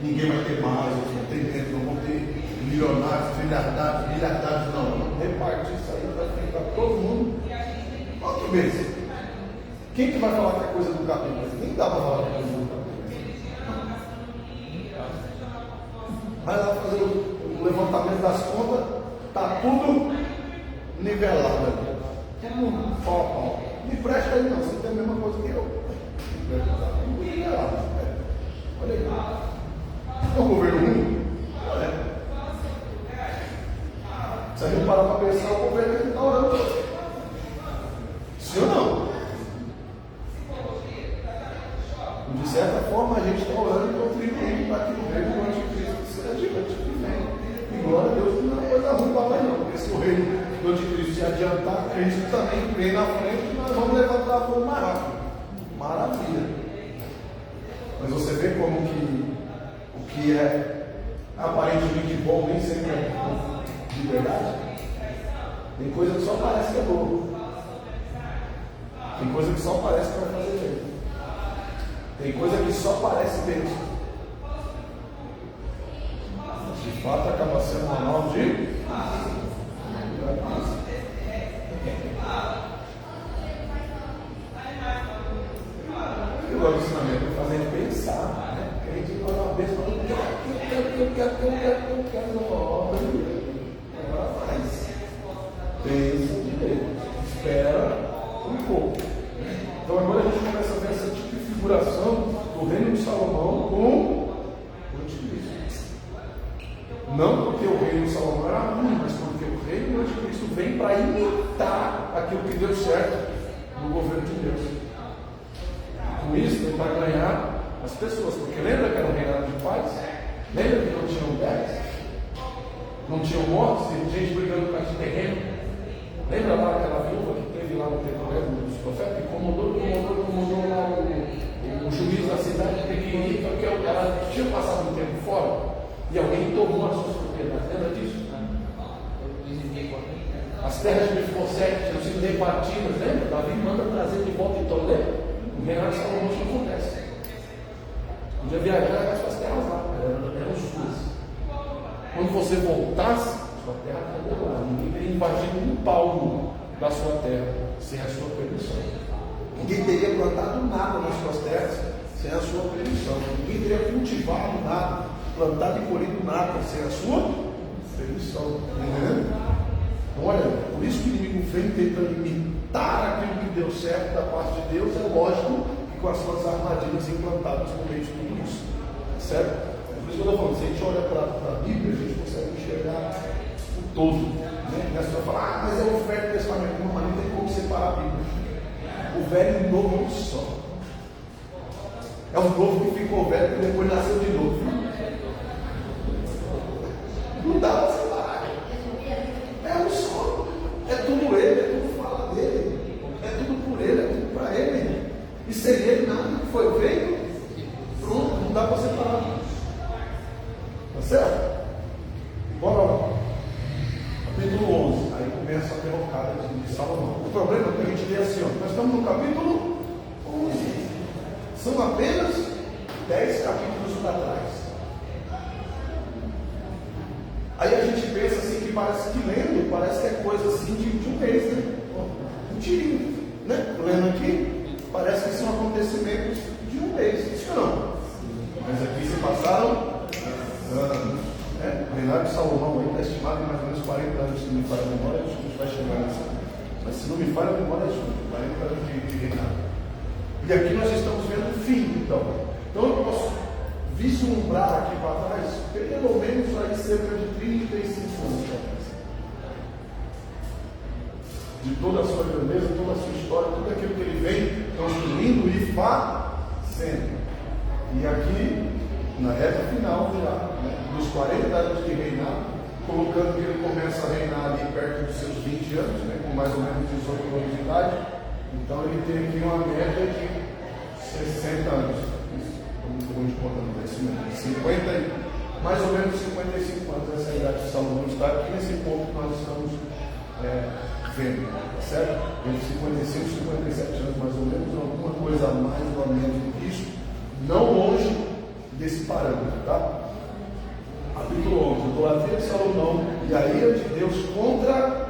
Ninguém vai ter mais, não tem medo, não vão ter milionários, milhardários, não. Vamos repartir isso aí, vai ficar todo mundo. Outro mês. Quem que vai falar que é coisa do capítulo? Nem dá para falar que é coisa do capítulo. Vai lá fazer o levantamento das contas, está tudo nivelado aqui. Tudo pau a pau. Me presta aí, não, você tem a mesma coisa que eu. Está tudo nivelado. Olha aí. É um governo ruim? Não é. Se a gente parar para pensar, o governo está orando. Sim ou não? De certa forma, a gente está orando e contribuindo para que o reino do anticristo seja adiante que vem. E glória a Deus que não é coisa ruim para lá, não. Porque se o reino do anticristo se adiantar, Cristo também vem na frente e nós vamos levantar a forma mais rápido. Maravilha. Mas você vê como que o que é aparentemente bom nem sempre é bom de verdade. Tem coisa que só parece que é boa. Tem coisa que só parece que vai fazer bem. Tem coisa que só parece bênção. De fato acaba sendo uma nova de. Eu gosto do ensinamento, eu fazer a gente pensar, né? Porque a gente olha uma bênção e eu quero, agora faz. Pensa direito, espera um pouco. Então agora a gente começa a ver essa tipo de figuração do reino de Salomão com o anticristo. Não porque o reino de Salomão era ruim, mas porque o reino do anticristo vem para imitar aquilo que deu certo no governo de Deus. Com isso, vem para ganhar as pessoas. Porque lembra que era um reinado de paz? Lembra que não tinham guerras? Não tinham mortes e gente brigando por causa de terreno? Lembra lá aquela viúva que teve lá no tempo dos profetas? Que comandou lá o juiz da cidade pequenininha, porque ela tinha passado um tempo fora e alguém tomou as suas propriedades. Lembra disso? As terras de Mefibosete tinham sido repartidas, lembra? Davi manda trazer de volta em Toledo. O reinado de Salomão isso não acontece. Podia viajar as suas terras lá, eram suas. Quando você voltasse, sua terra estava lá. Ninguém teria invadido um palmo da sua terra sem a sua permissão. Ninguém teria plantado nada nas suas terras sem a sua permissão. Ninguém teria cultivado nada, plantado e colhido nada sem a sua permissão. Entendeu? Então, olha, por isso que o inimigo vem tentando imitar aquilo que deu certo da parte de Deus. É lógico que com as suas armadilhas implantadas no meio de tudo isso. Certo? É por isso que eu estou falando, se a gente olha para a Bíblia, a gente consegue enxergar o todo. Né? Não é só falar, mas é o Velho Testamento. Não, mas não tem como separar a Bíblia. O velho e o novo é um só. É o novo que ficou velho e depois nasceu de novo. Não dá para separar. É um só. É tudo ele, é tudo fala dele. É tudo por ele, é tudo para ele. E sem ele nada que foi feito. Pronto, não dá para separar. Tá certo? Bora lá. Capítulo 11. Aí começa a derrocada de Salomão. O problema é que a gente lê assim, ó. Nós estamos no capítulo 11. São apenas 10 capítulos para trás. Aí a gente pensa assim que parece que lendo, parece que é coisa assim de um mês, né? Um tirinho, né? Lendo aqui, parece que são acontecimentos de um mês, isso não. Mas aqui se passaram anos. O reinado de Salomão está estimado em mais ou menos 40 anos, se não me falha a memória, acho que a gente vai chegar nessa. Mas se não me falha a memória, é 40 anos de reinado. E aqui nós estamos vendo o fim, então. Então eu posso vislumbrar aqui para trás, pelo menos aí cerca de 35 anos para trás. De toda a sua grandeza, toda a sua história, tudo aquilo que ele vem construindo e fazendo. E aqui, na reta final já, dos 40 anos de reinado, colocando que ele começa a reinar ali perto dos seus 20 anos, com mais ou menos 18 anos de idade. Então ele tem aqui uma média de 60 anos. Vamos contando isso mesmo. 50, mais ou menos 55 anos essa é a idade de Salomão, está aqui nesse ponto que nós estamos vendo, certo? Entre 55 e 57 anos mais ou menos, alguma coisa a mais ou a menos do que isso, não longe desse parâmetro, tá? Capítulo 11, idolatria de Salomão e a ira de Deus contra,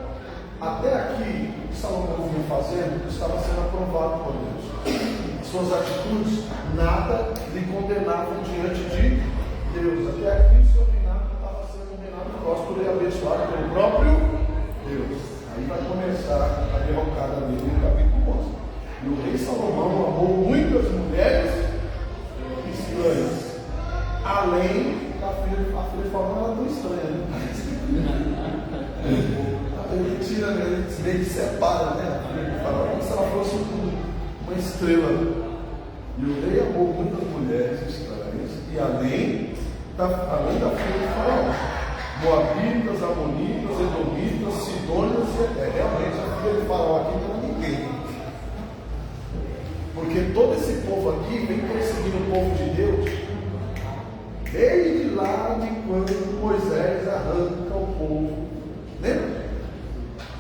até aqui, o que Salomão vinha fazendo estava sendo aprovado por Deus. Suas atitudes nada lhe condenavam diante de Deus. Até aqui o seu reinado estava sendo um reinado próspero e abençoado pelo próprio Deus. Aí vai começar a derrocada dele no capítulo 11. E o rei Salomão amou muitas mulheres estranhas, além da filha de forma ela tão estranha, né? Ele tira, ele meio que separa, né? Fala como se ela fosse uma estrela. E o rei amou muitas mulheres estranhas, e além da filha de Faraó, Moabitas, Amonitas, Edomitas, Sidônias e realmente a filha de Faraó aqui não é ninguém. Porque todo esse povo aqui vem perseguindo o povo de Deus desde lá de quando Moisés arranca o povo. Lembra?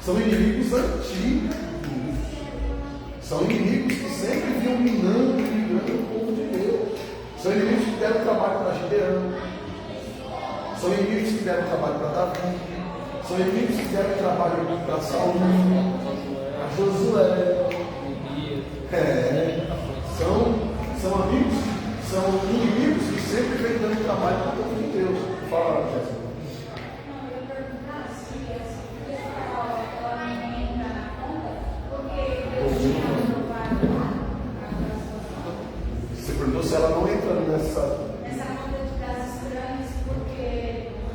São inimigos antigos. São inimigos que sempre vinham minando e ligando o povo de Deus. São inimigos que deram trabalho para Gideão. São inimigos que deram trabalho para Davi. São inimigos que deram trabalho para Saul, para Josué. São amigos, são inimigos que sempre vêm dando trabalho para o povo de Deus. Fala, Jéssica. Você perguntou se ela não entra nessa conta de casas estranhas, porque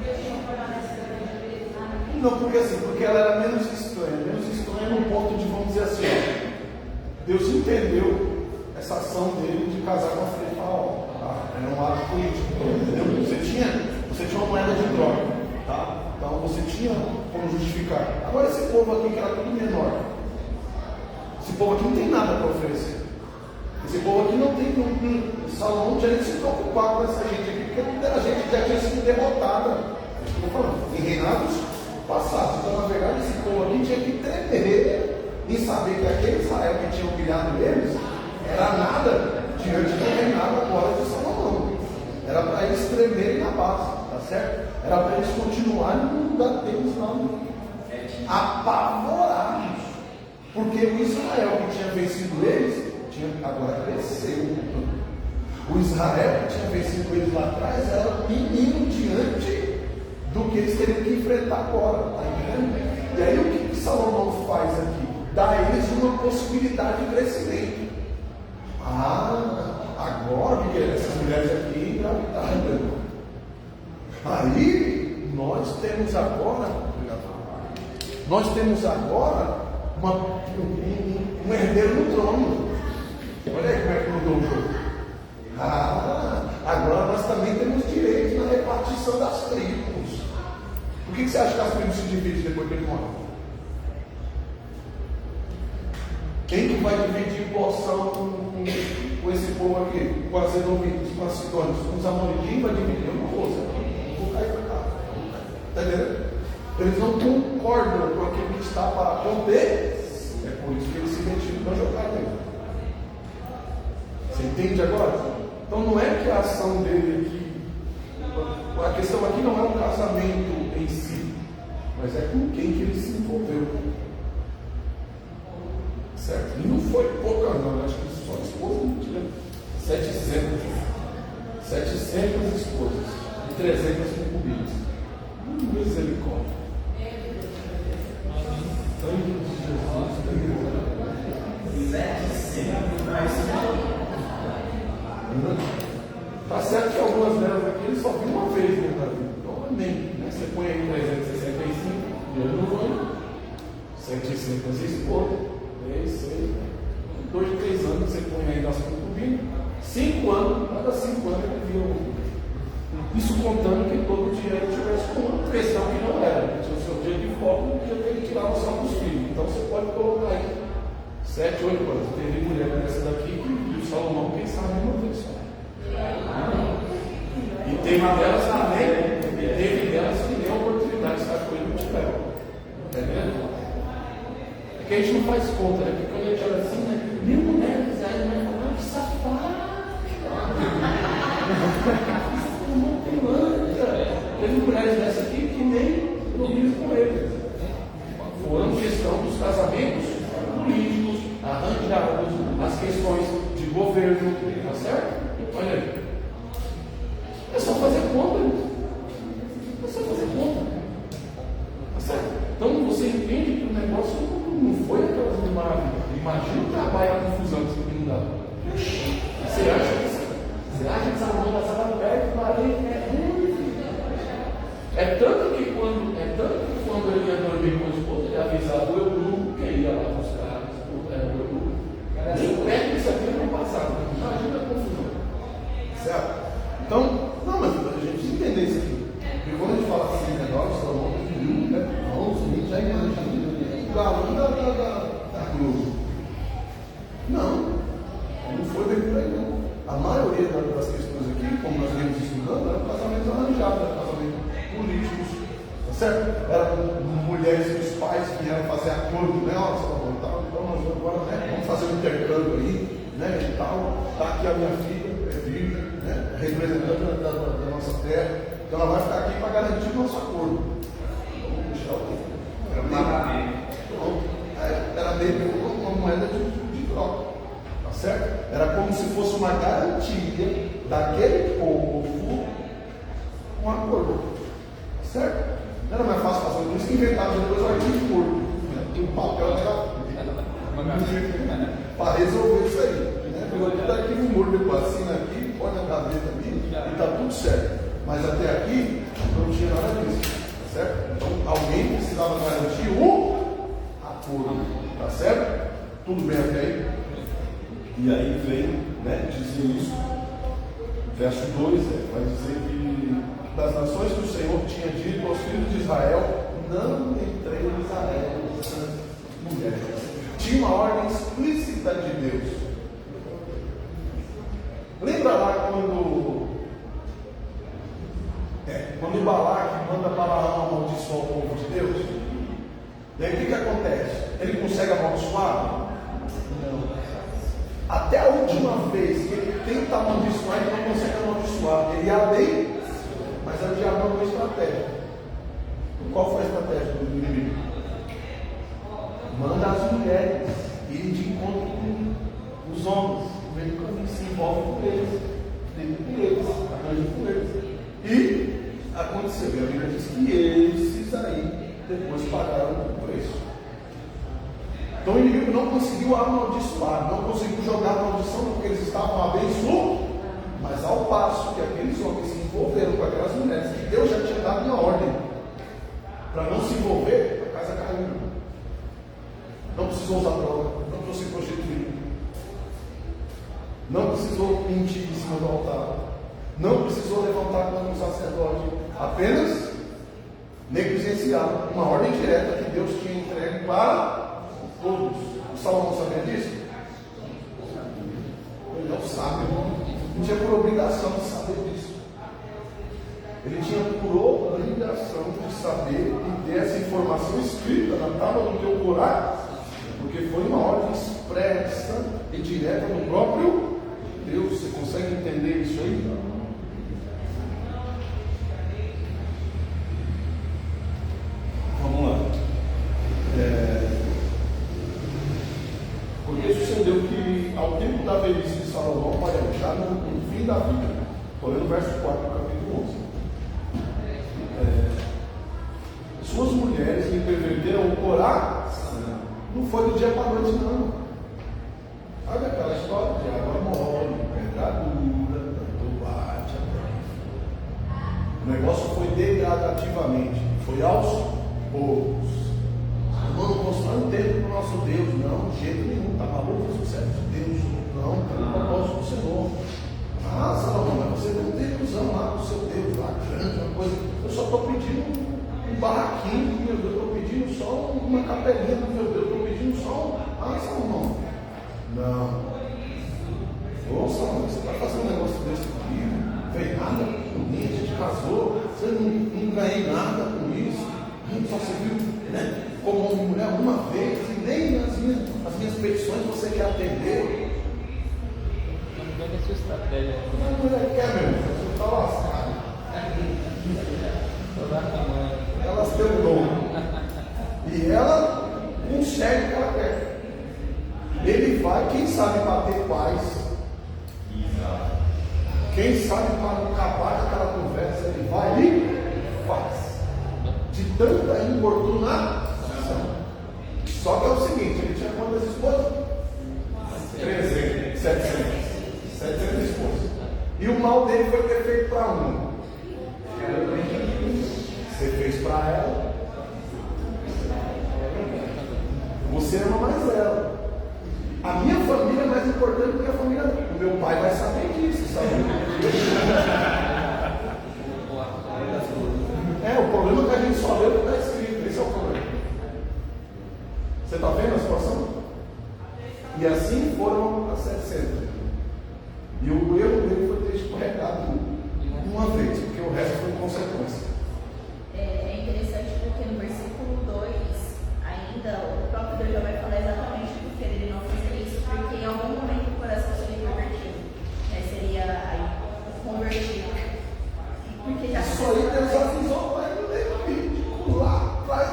Deus tinha formado essa grande. Não, porque ela era menos estranha no ponto de, vamos dizer assim, Deus entendeu essa ação dele de casar com a filha de Faraó. Tá? Era um ato político, entendeu? Você tinha uma moeda de troca, tá? Então você tinha como justificar. Agora esse povo aqui que era tudo menor, esse povo aqui não tem nada para oferecer. Esse povo aqui não tem. Salomão não tinha nem se preocupar com essa gente aqui, porque muita gente já tinha sido derrotada. Estou falando, em reinados passados. Então, na verdade, esse povo aqui tinha que tremer em saber que aquele Israel que tinha humilhado eles era nada diante do reinado agora de Salomão. Era para eles tremerem na base, tá certo? Era para eles continuarem no lugar deles lá, apavorados. Porque o Israel que tinha vencido eles, agora cresceu. O Israel que tinha vencido eles lá atrás era menino diante do que eles teriam que enfrentar agora, tá entendendo? E aí o que Salomão faz aqui? Dá a eles uma possibilidade de crescimento. Agora que essas mulheres aqui engravidaram. Aí nós temos agora um herdeiro no trono. Olha aí como é que mudou o jogo. Agora nós também temos direito na repartição das tribos. Por que você acha que as tribos se dividem depois que ele morre? Quem que vai dividir porção com esse povo aqui? Com as edomitas, com as sidônias, com os amonitas? Quem vai dividir? Eu não vou, eu vou cair para cá. Está entendendo? Eles não concordam com aquilo que está para conter. É por isso que eles se retiram para jogar mesmo. Você Entende agora? Então não é que a ação dele aqui, a questão aqui não é um casamento em si, mas é com quem que ele se envolveu. Certo? E não foi pouca não, acho que só a esposa não tinha 700 esposas e 300 concubinas. Misericórdia. Está certo que algumas delas aqui ele só viu uma vez na vida. Então, amém. Você põe aí 365 dias no ano, 700 esposas, 10, 6, 2, 3 anos você põe aí nas concubinas, 5 anos, cada 5 anos ele viu um. Isso contando que todo dia ele tivesse uma questão que não era. Tinha o seu dia de folga e o dia que ele tirava só dos filhos. Então você pode colocar aí 7, 8 anos. Teve mulher dessa daqui que o Salomão pensava uma vez só. E teve delas que nem a oportunidade de estar com ele não tiveram. Entendeu? É que a gente não faz conta, né? Porque quando a gente olha assim, né? Minha mulher quiser, vai falar que safado. Teve mulheres dessa aqui que nem dormiram com ele. Foram questão dos casamentos políticos, arranjados, as questões de governo, tá certo? Olha aí. É só fazer conta. É só fazer conta. Tá certo? Então você entende que o negócio não foi aquelas maravilhas. Imagina o trabalho e a confusão que isso não dá. Você acha que Salomão passava perto do marido? É tanto que quando ele ia dormir com o esposo, ele avisava o eunuco que ia lá buscar o eunuco. Nem perto disso aqui não passava. Imagina a confusão. Certo? Então, não, mas a gente precisa entender isso aqui. Porque quando a gente fala assim, negócio, Salomão tem né? Não, a gente já imagina o galão da Globo. Não foi bem por aí, não. A maioria das questões aqui, como nós vemos estudando, eram casamentos arranjados, eram casamentos políticos, tá certo? Eram mulheres que os pais vieram fazer acordo, né? Olha, então nós agora, né, vamos fazer um intercâmbio aí, né? E tal, tá aqui a minha filha, é virgem, né? Representante da nossa terra, então ela vai ficar aqui para garantir o nosso acordo. Vamos deixar o era meio uma moeda de troca. Certo? Era como se fosse uma garantia daquele povo um acordo. Certo? Não era mais fácil fazer isso que inventaram depois o arquivo corpo. Tinha um papel para resolver isso aí. Pegou tudo arquivo morto, depois assina aqui, põe na gaveta ali e está tudo certo. Mas até aqui não tinha nada disso. Certo? Então alguém precisava garantir o acordo. Tá certo? Tudo bem até aí? E aí vem, né, dizer isso, verso 2, vai dizer que das nações que o Senhor tinha dito aos filhos de Israel, não entreis a essas mulheres. Tinha uma ordem explícita de Deus. Lembra lá quando Balaque manda Balaão amaldiçoar o povo de Deus? E aí o que acontece? Ele consegue amaldiçoar? Não. Até a última vez que ele tenta amaldiçoar, ele não consegue amaldiçoar. Ele ia além, mas o diabo é uma estratégia. Qual foi a estratégia do inimigo? Manda as mulheres irem de encontro com os homens. O meio caminho se envolve com eles, arranja com eles. E aconteceu. E a Bíblia diz que esses aí depois pagaram o preço. Então o inimigo não conseguiu amaldiçoar, não conseguiu jogar a maldição porque eles estavam abençoados, mas ao passo que aqueles homens se envolveram com aquelas mulheres, que Deus já tinha dado uma ordem para não se envolver, a casa caiu. Não precisou usar droga, não precisou se prostituir, não precisou mentir em cima do altar, não precisou levantar contra um sacerdote, apenas negligenciar uma ordem direta que Deus tinha entregue para todos. O Salomão sabia disso? Ele não sabe, não tinha por obrigação de saber disso. Ele tinha por obrigação de saber e ter essa informação escrita na tábua do teu Corá, porque foi uma ordem expressa e direta do próprio Deus, você consegue entender isso aí? Vamos lá. Porque sucedeu que ao tempo da velhice de Salomão, olha, já no fim da vida, estou lendo o verso 4 do capítulo 11. Suas mulheres lhe perverteram o coração. Não foi do dia para a noite, não. Sabe aquela história de água mole, pedra dura, tanto bate. O negócio foi degradativamente, foi aos poucos. Não mostrar um tempo para o nosso Deus, não, de jeito nenhum, está maluco, o sucesso de Deus, não, está no propósito do Senhor. Ah, Salomão, mas você não tem ilusão lá do seu Deus, lá grande, uma coisa. Eu só estou pedindo um barraquinho do meu Deus, estou pedindo só uma capelinha do meu Deus, estou pedindo só. Ah, Salomão, não. Ô Salomão, você está fazendo um negócio desse comigo? Não fez nada comigo, a gente casou, você não ganhei nada com isso, a gente só se viu, né? Como mulher uma vez, e nem as minhas petições você quer atender. Não é sua estratégia. A mulher quer, meu irmão, você está lascado. Elas têm o dom. E ela consegue o que ela quer. Ele vai, quem sabe bater paz. Quem sabe para acabar com aquela conversa, ele vai e faz. De tanta importunação. Só que é o seguinte, ele tinha quantas esposas? 300, 700 esposas. E o mal dele foi ter feito para uma. Você fez para ela. Você ama mais ela. A minha família é mais importante do que a família dela. O meu pai vai saber disso, sabe? O problema é que a gente só lê o que está escrito. Esse é o problema. Você está vendo a situação? E assim foram as 700. E o erro dele foi ter escorregado uma vez, porque o resto foi consequência. É interessante porque no versículo 2, ainda o próprio Deus já vai falar exatamente por que ele não fez isso, porque em algum momento o coração seria convertido. Seria aí, convertido. Porque já isso aí Deus avisou lá no Levítico, lá atrás,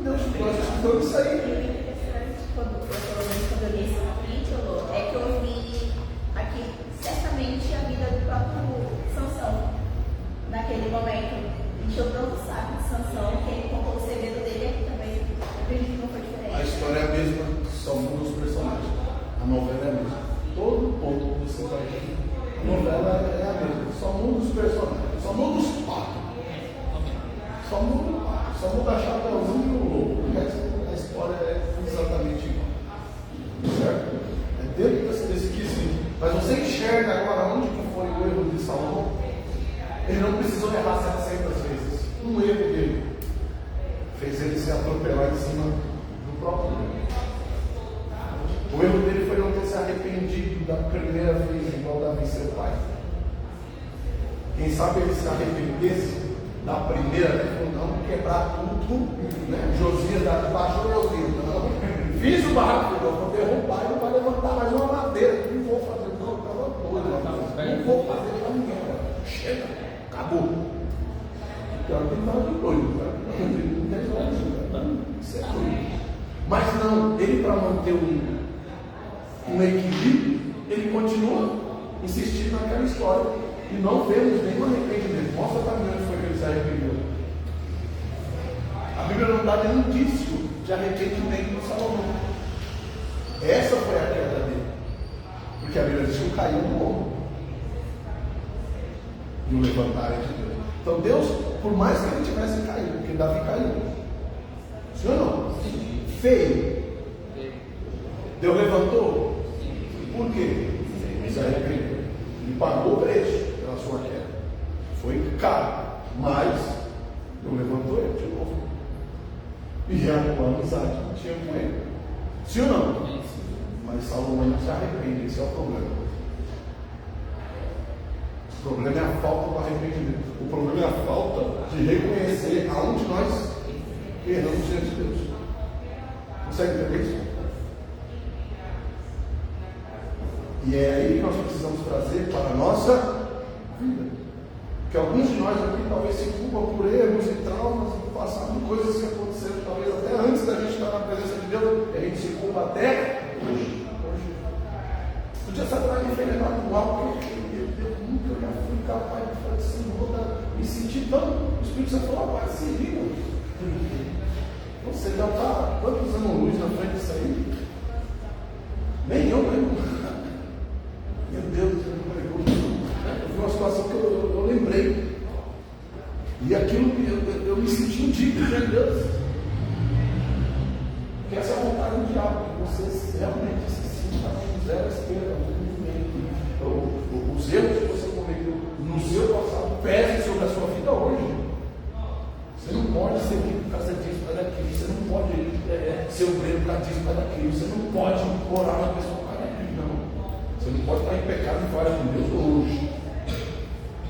Deus estudou isso aí. Quando eu li esse capítulo, é que eu vi aqui certamente a vida do próprio Sansão. Naquele momento, encheu tanto o saco de Sansão que ele contou o segredo dele aqui também. Eu acredito que não foi diferente. A história é a mesma, só muda os personagens. A novela é a mesma. Todo ponto que você vai ver, a novela é a mesma. Só muda os personagens, só muda os patos. Só muda o pato, só muda a chapeuzinho e o lobo. O resto da história é exatamente igual. Certo? É dentro desse quesito. Mas você enxerga agora onde que foi o erro de Salomão? Ele não precisou errar 700 vezes. Um erro dele fez ele se atropelar em cima do próprio Deus. O erro dele foi não ter se arrependido da primeira vez, igual Davi seu pai. Quem sabe ele se arrependesse da primeira vez, não quebrar tudo, né? Josias baixou Josias, não. Fiz o barraco, eu vou derrubar, não vai levantar mais uma madeira. Não vou fazer, não, estava doido. Não vou fazer para ninguém. Chega, acabou. Pior que ele estava de doido, isso é doido. Mas não, ele para manter um equilíbrio, ele continua insistindo naquela história. E não vemos nenhum arrependimento. Mostra para mim onde foi que ele se arrependeu. A Bíblia não dá nenhum indício de arrependimento de Salomão. Essa foi a queda dele. Porque a Bíblia diz que caiu no ombro. E o levantar é de Deus. Então Deus, por mais que ele tivesse caído, porque Davi caiu. Sim ou não? Feio. Deus levantou? Por quê? Ele se arrependeu. Ele pagou o preço pela sua queda. Foi caro, mas Deus levantou ele de novo. E reanimou a amizade que tinha com ele. Sim ou não? Mas Salomão não se arrepende, esse é o problema. O problema é a falta do arrependimento. O problema é a falta de reconhecer aonde nós erramos diante de Deus. Consegue entender isso? E é aí que nós precisamos trazer para a nossa vida. Porque alguns de nós aqui talvez se culpam por erros e traumas do passado, coisas que aconteceram talvez até antes da gente estar na presença de Deus, e a gente se culpa até hoje. No dia Satanás me fez lembrar do algo que eu nunca já fui capaz de falar assim, me sentir tão. O Espírito Santo falou, rapaz, se liga. Você já está quantos anos luz na frente disso aí? Nem eu lembro. Meu Deus, eu vi uma situação que eu lembrei. E aquilo eu me senti indigno de Deus. Porque essa é a vontade do diabo, que você realmente se sinta com zero esquerda, os erros que você cometeu no seu passado pesem sobre a sua vida hoje. Você não pode seguir por causa disso, por causa daquilo. Você não pode ser obreiro por causa disso, por causa daquilo. Você não pode orar na pessoa por causa daquilo, não. Você não pode estar em pecado e falha com Deus hoje.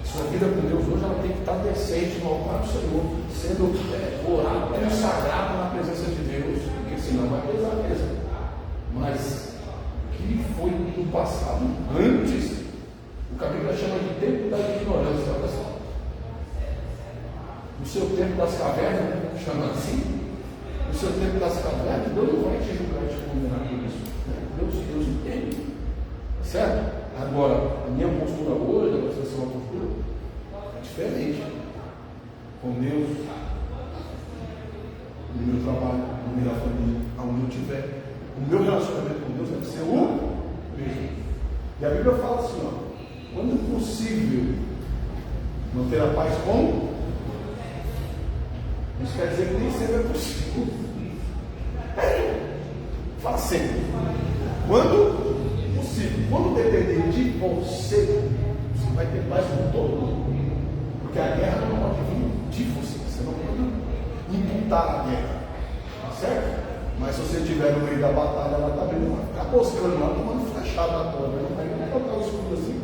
Sua vida com Deus hoje ela tem que estar decente no altar do Senhor, sendo orado, consagrado na presença de Deus, porque senão vai pesar mesmo. Mas o que foi no passado, antes, o que a Bíblia chama de tempo da ignorância, olha só. No seu tempo das cavernas, chama assim, no seu tempo das cavernas, Deus não vai te julgar e te condenar por isso. Deus entende. Certo? Agora, a minha postura hoje, a nossa postura, é diferente. Com Deus, no meu trabalho, no meio da família, aonde eu estiver. O meu relacionamento com Deus deve ser o mesmo. E a Bíblia fala assim, ó, quando possível manter a paz com, isso quer dizer que nem sempre é possível. Fala sempre. Quando possível, quando depender de você, você vai ter paz com todo mundo. Porque a guerra não pode vir de você. Você não pode imputar a guerra. Certo? Mas se você estiver no meio da batalha, ela está bem, vai ficar buscando lá, tomando flechada na torre. Não vai botar o escudo assim,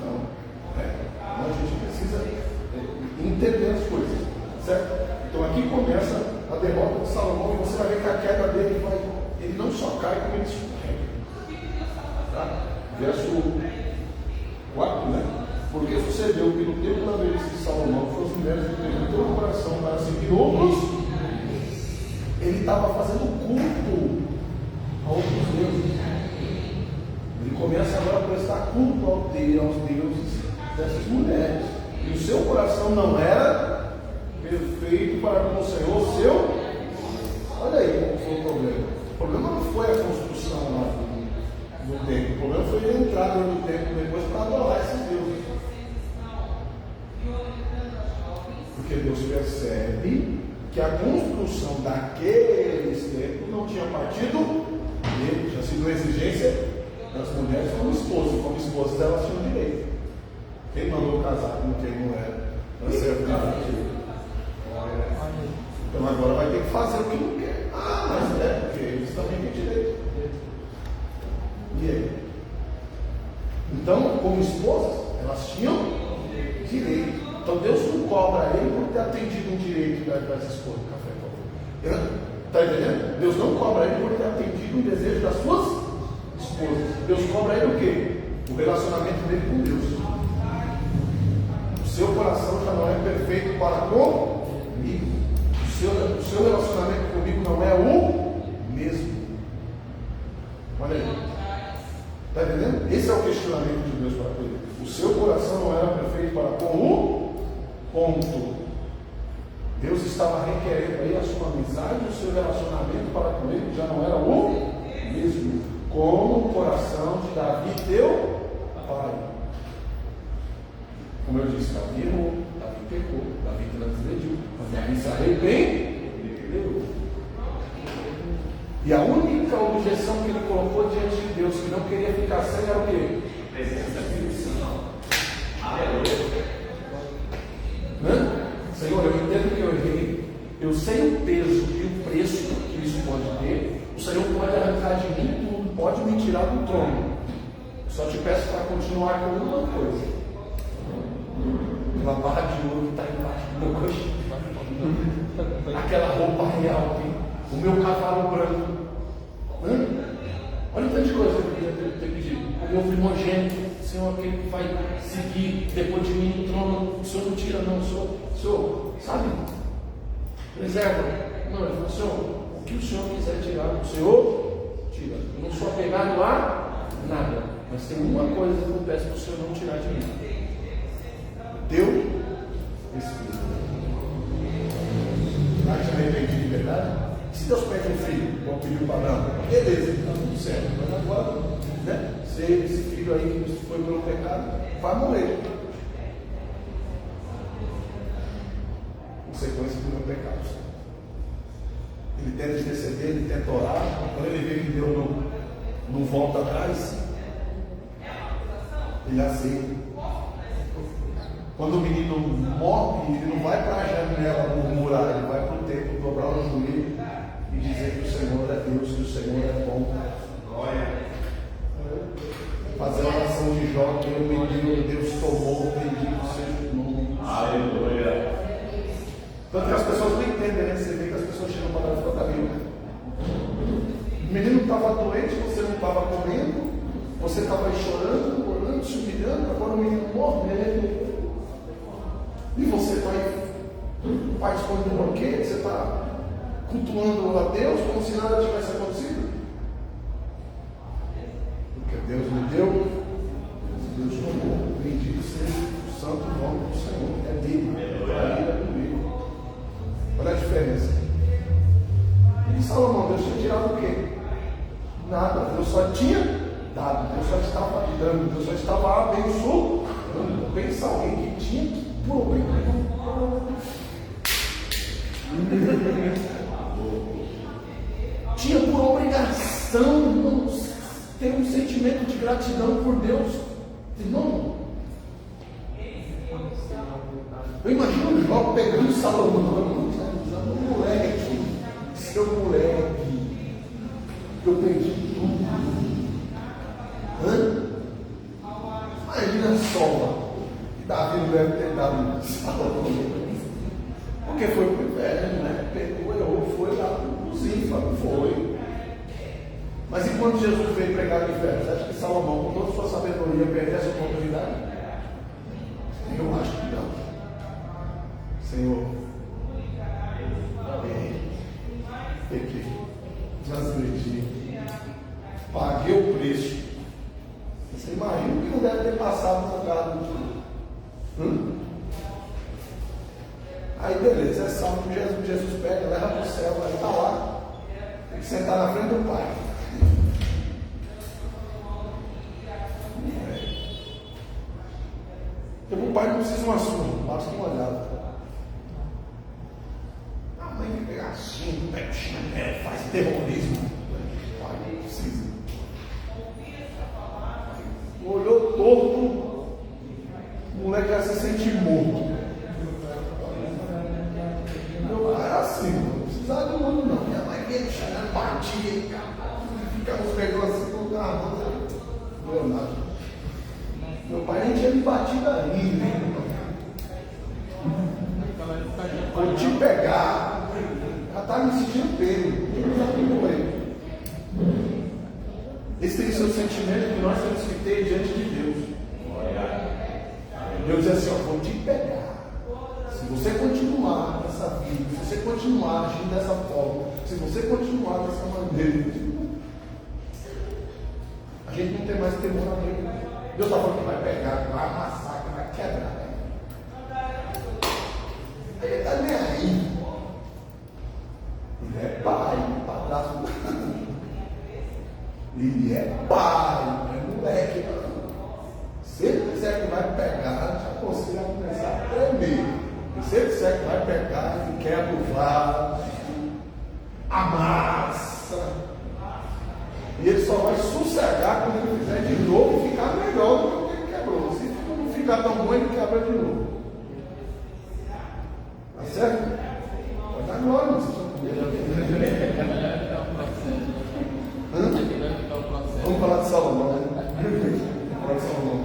não. Então a gente precisa entender as coisas. Certo? Então aqui começa a derrota de Salomão e você vai ver que a queda dele ele não só cai, como ele escorrega. Tá? Verso 4, né? Porque sucedeu que no tempo da velhice de Salomão, suas mulheres entenderam todo o coração para seguir outros. Ele estava fazendo culto a outros deuses. Ele começa agora a prestar culto aos deuses dessas mulheres. E o seu coração não era perfeito para com o Senhor seu. Olha aí qual foi o problema. O problema não foi a construção lá do templo. O problema foi ele entrar dentro do templo depois para adorar esses deuses. Porque Deus percebe que a construção daqueles templos não tinha partido dele. Tinha sido uma exigência das mulheres como esposas. Como esposas elas tinham direito. Quem mandou casar com quem não era? Para ser filho. Então agora vai ter que fazer o que não quer. Mas porque eles também têm direito. E aí? Então, como esposas, elas tinham direito. Então Deus não cobra ele por ter atendido um direito das esposas. Está entendendo? Deus não cobra ele por ter atendido um desejo das suas esposas. Deus cobra ele o quê? O relacionamento dele com Deus. O seu coração já não é perfeito para comigo. O seu relacionamento comigo não é o mesmo. Olha aí. Está entendendo? Esse é o questionamento de Deus para ele. O seu coração não era perfeito para com o ponto. Deus estava requerendo aí a sua amizade, o seu relacionamento para com ele já não era o mesmo. Como o coração de Davi, teu pai. Como eu disse, Davi errou, Davi pecou, Davi transgrediu, mas Davi se arrependeu. E a única objeção que ele colocou diante de Deus, que não queria ficar sem, era o quê? Presença de Deus. Senhor, eu entendo que eu errei, eu sei o peso e o preço que isso pode ter. O Senhor pode arrancar de mim tudo, pode me tirar do trono. Eu só te peço para continuar com uma coisa: aquela barra de ouro que está embaixo do meu coxinho, aquela roupa real, o meu cavalo branco. Olha o tanto de coisa que eu tem que pedir. O meu primogênito, Senhor, aquele que vai seguir depois de mim no trono, o Senhor não tira, não, o Senhor, sabe? Preserva. Não, ele falou, Senhor, o que o Senhor quiser tirar, o Senhor tira. Eu não sou apegado a nada, mas tem uma coisa que eu peço para o Senhor não tirar de mim. Teu Espírito. Vai te arrepender de verdade? Se Deus pede um filho, como pediu para Abraão, beleza, está tudo certo. Mas agora, né? Se esse filho aí que foi pelo pecado, vai morrer. Consequência do meu pecado. Ele tenta interceder, ele tenta orar, quando ele vê que Deus não volta atrás, ele aceita. Quando o menino morre, ele não vai para a janela murmurar, ele vai para o templo, dobrar o joelho e dizer que o Senhor é Deus, que o Senhor é bom. Fazer a oração de Jó, que eu me Deus tomou, bendito seja o nome. Aleluia. Tanto que as pessoas não entendem, né? Você vê que as pessoas chegam para dar da Bíblia. O menino estava doente, você não estava comendo, você estava aí chorando, orando, se humilhando, agora o menino morre, e você está aí participando do banquete, você está cultuando a Deus como se nada tivesse acontecido. Porque Deus me deu, Deus tomou, bendito seja o santo nome do Senhor, é dele, é comigo. Olha a diferença. E Salomão, Deus tinha tirado o quê? Nada, Deus só tinha dado, Deus só estava dando, Deus só estava abençoando. Pensa alguém que tinha que tinha por obrigação, irmãos, ter um sentimento de gratidão por Deus. Irmão, eu imagino o Jó pegando Salomão, moleque, seu moleque, eu perdi tudo. Imagina só. Davi não deve ter dado Salomão, porque foi muito velho, né? Pegou, errou, foi lá no Zifa, não foi. Mas enquanto Jesus veio pregar de velho, você acha que Salomão, com toda a sua sabedoria, perdeu essa oportunidade? Eu acho que não. Senhor, pequei, desagredi, paguei o preço. Você imagina o que não deve ter passado no carro do dia. Aí beleza, é salvo que Jesus pega, leva para o céu, vai estar lá, tem que sentar na frente do Pai. Porque o Pai não precisa de uma surra, basta uma olhada. A mãe que pega assim, pega o chinelo, faz terrorismo. O Pai não precisa. Olhou torto. O moleque já se sente morto. Meu pai era assim, não precisava de mundo não. Minha mãe vinha chegando, batia e ficava os negócios assim com o carro. Não deu nada. Meu pai nem tinha me batido ainda. Vou te pegar. Já está me sentindo bem. Esse tem que ser o sentimento que nós temos que ter diante de Deus. Deus diz assim, ó, vou te pegar. Se você continuar nessa vida, se você continuar agindo dessa forma, se você continuar dessa maneira, a gente não tem mais temor a Deus. Deus está falando que vai pegar, vai amassar, que vai quebrar. Ele está nem aí. Ele é pai, padrasto. Ele é pai, não é moleque. Se ele disser que vai pegar, já você vai começar a tremer. E se ele disser que vai pegar, ele quebra o vaso, amassa. E ele só vai sossegar quando ele fizer de novo e ficar melhor do que ele quebrou. Se não ficar tão bom, ele quebra de novo. Tá certo? Pode dar glória, vocês estão Vamos falar de Salomão, né? Vamos falar de Salomão.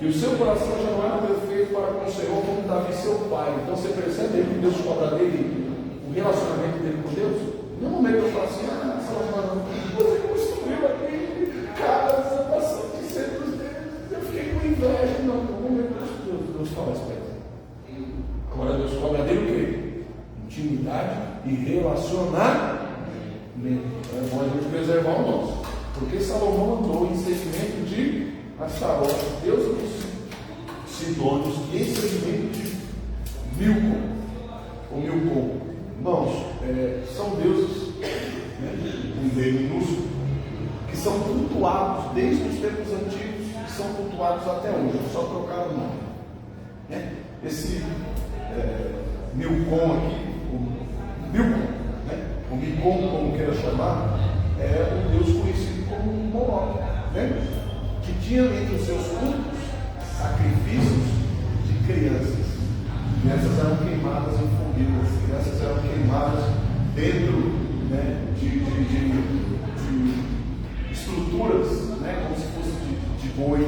E o seu coração já não era perfeito para com o Senhor como Davi, seu pai. Então você percebe que Deus cobra dele o relacionamento dele com Deus? No momento eu falo assim, Salomão, você construiu aqui intimidade e relacionamento. É bom a gente preservar o nosso. Porque Salomão andou em seguimento de Astarote, Deus dos Sidônios, e em seguimento de Milcom, ou Milcom. Irmãos, são deuses, um D minúsculo, que são cultuados desde os tempos antigos e são cultuados até hoje, só trocaram o nome. Esse Milcom aqui, o Milcom, como queira chamar, é um deus conhecido como Moloque, que tinha entre os seus cultos sacrifícios de crianças. Crianças eram queimadas em fogueiras, crianças eram queimadas dentro de estruturas, como se fosse de boi,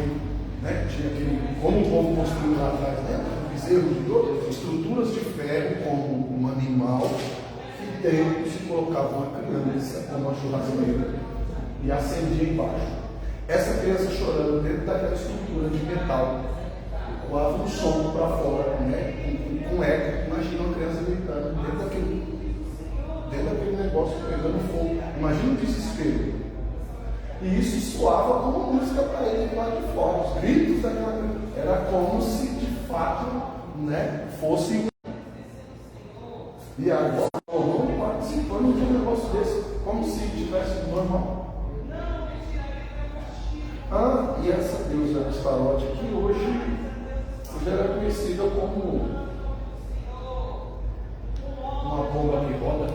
tinha aquele, como o povo construiu lá atrás, bezerro de ouro, estruturas de ferro como um animal, que dentro se colocava uma criança com uma churrasqueira e acendia embaixo. Essa criança chorando dentro daquela estrutura de metal, voava um som para fora, com eco. Imagina uma criança gritando dentro daquele negócio pegando fogo. Imagina o desespero. E isso soava como música para ele lá de fora. Os gritos daquela criança. Era como se de fato fosse um. E agora vamos participando de um negócio desse, como se tivesse normal. E essa deusa Astarote aqui hoje era conhecida como uma bomba que roda.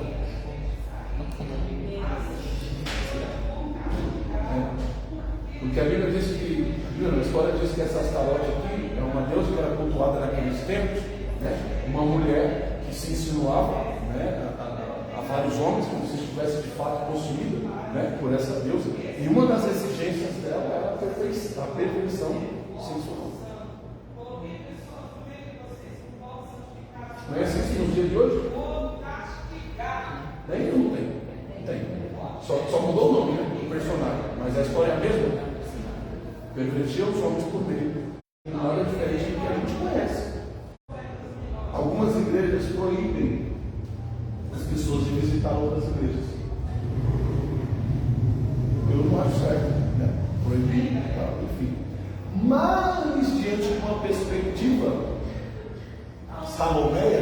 Porque a Bíblia diz que, a história diz que essa Astarote aqui é uma deusa que era cultuada naqueles tempos, uma mulher que se insinuava a vários homens, como se estivesse de fato possuída por essa deusa. E uma das exigências dela era a perfeição sensual. Não é assim nos dias de hoje? Nem não tem. Só mudou o nome do personagem, mas a história é a mesma. Pervertia os homens por meio. Nada diferente do que a gente conhece. Algumas igrejas proíbem as pessoas de visitar outras igrejas. Eu não acho certo, proibir e tal, enfim. Mas, diante de uma perspectiva salomeia,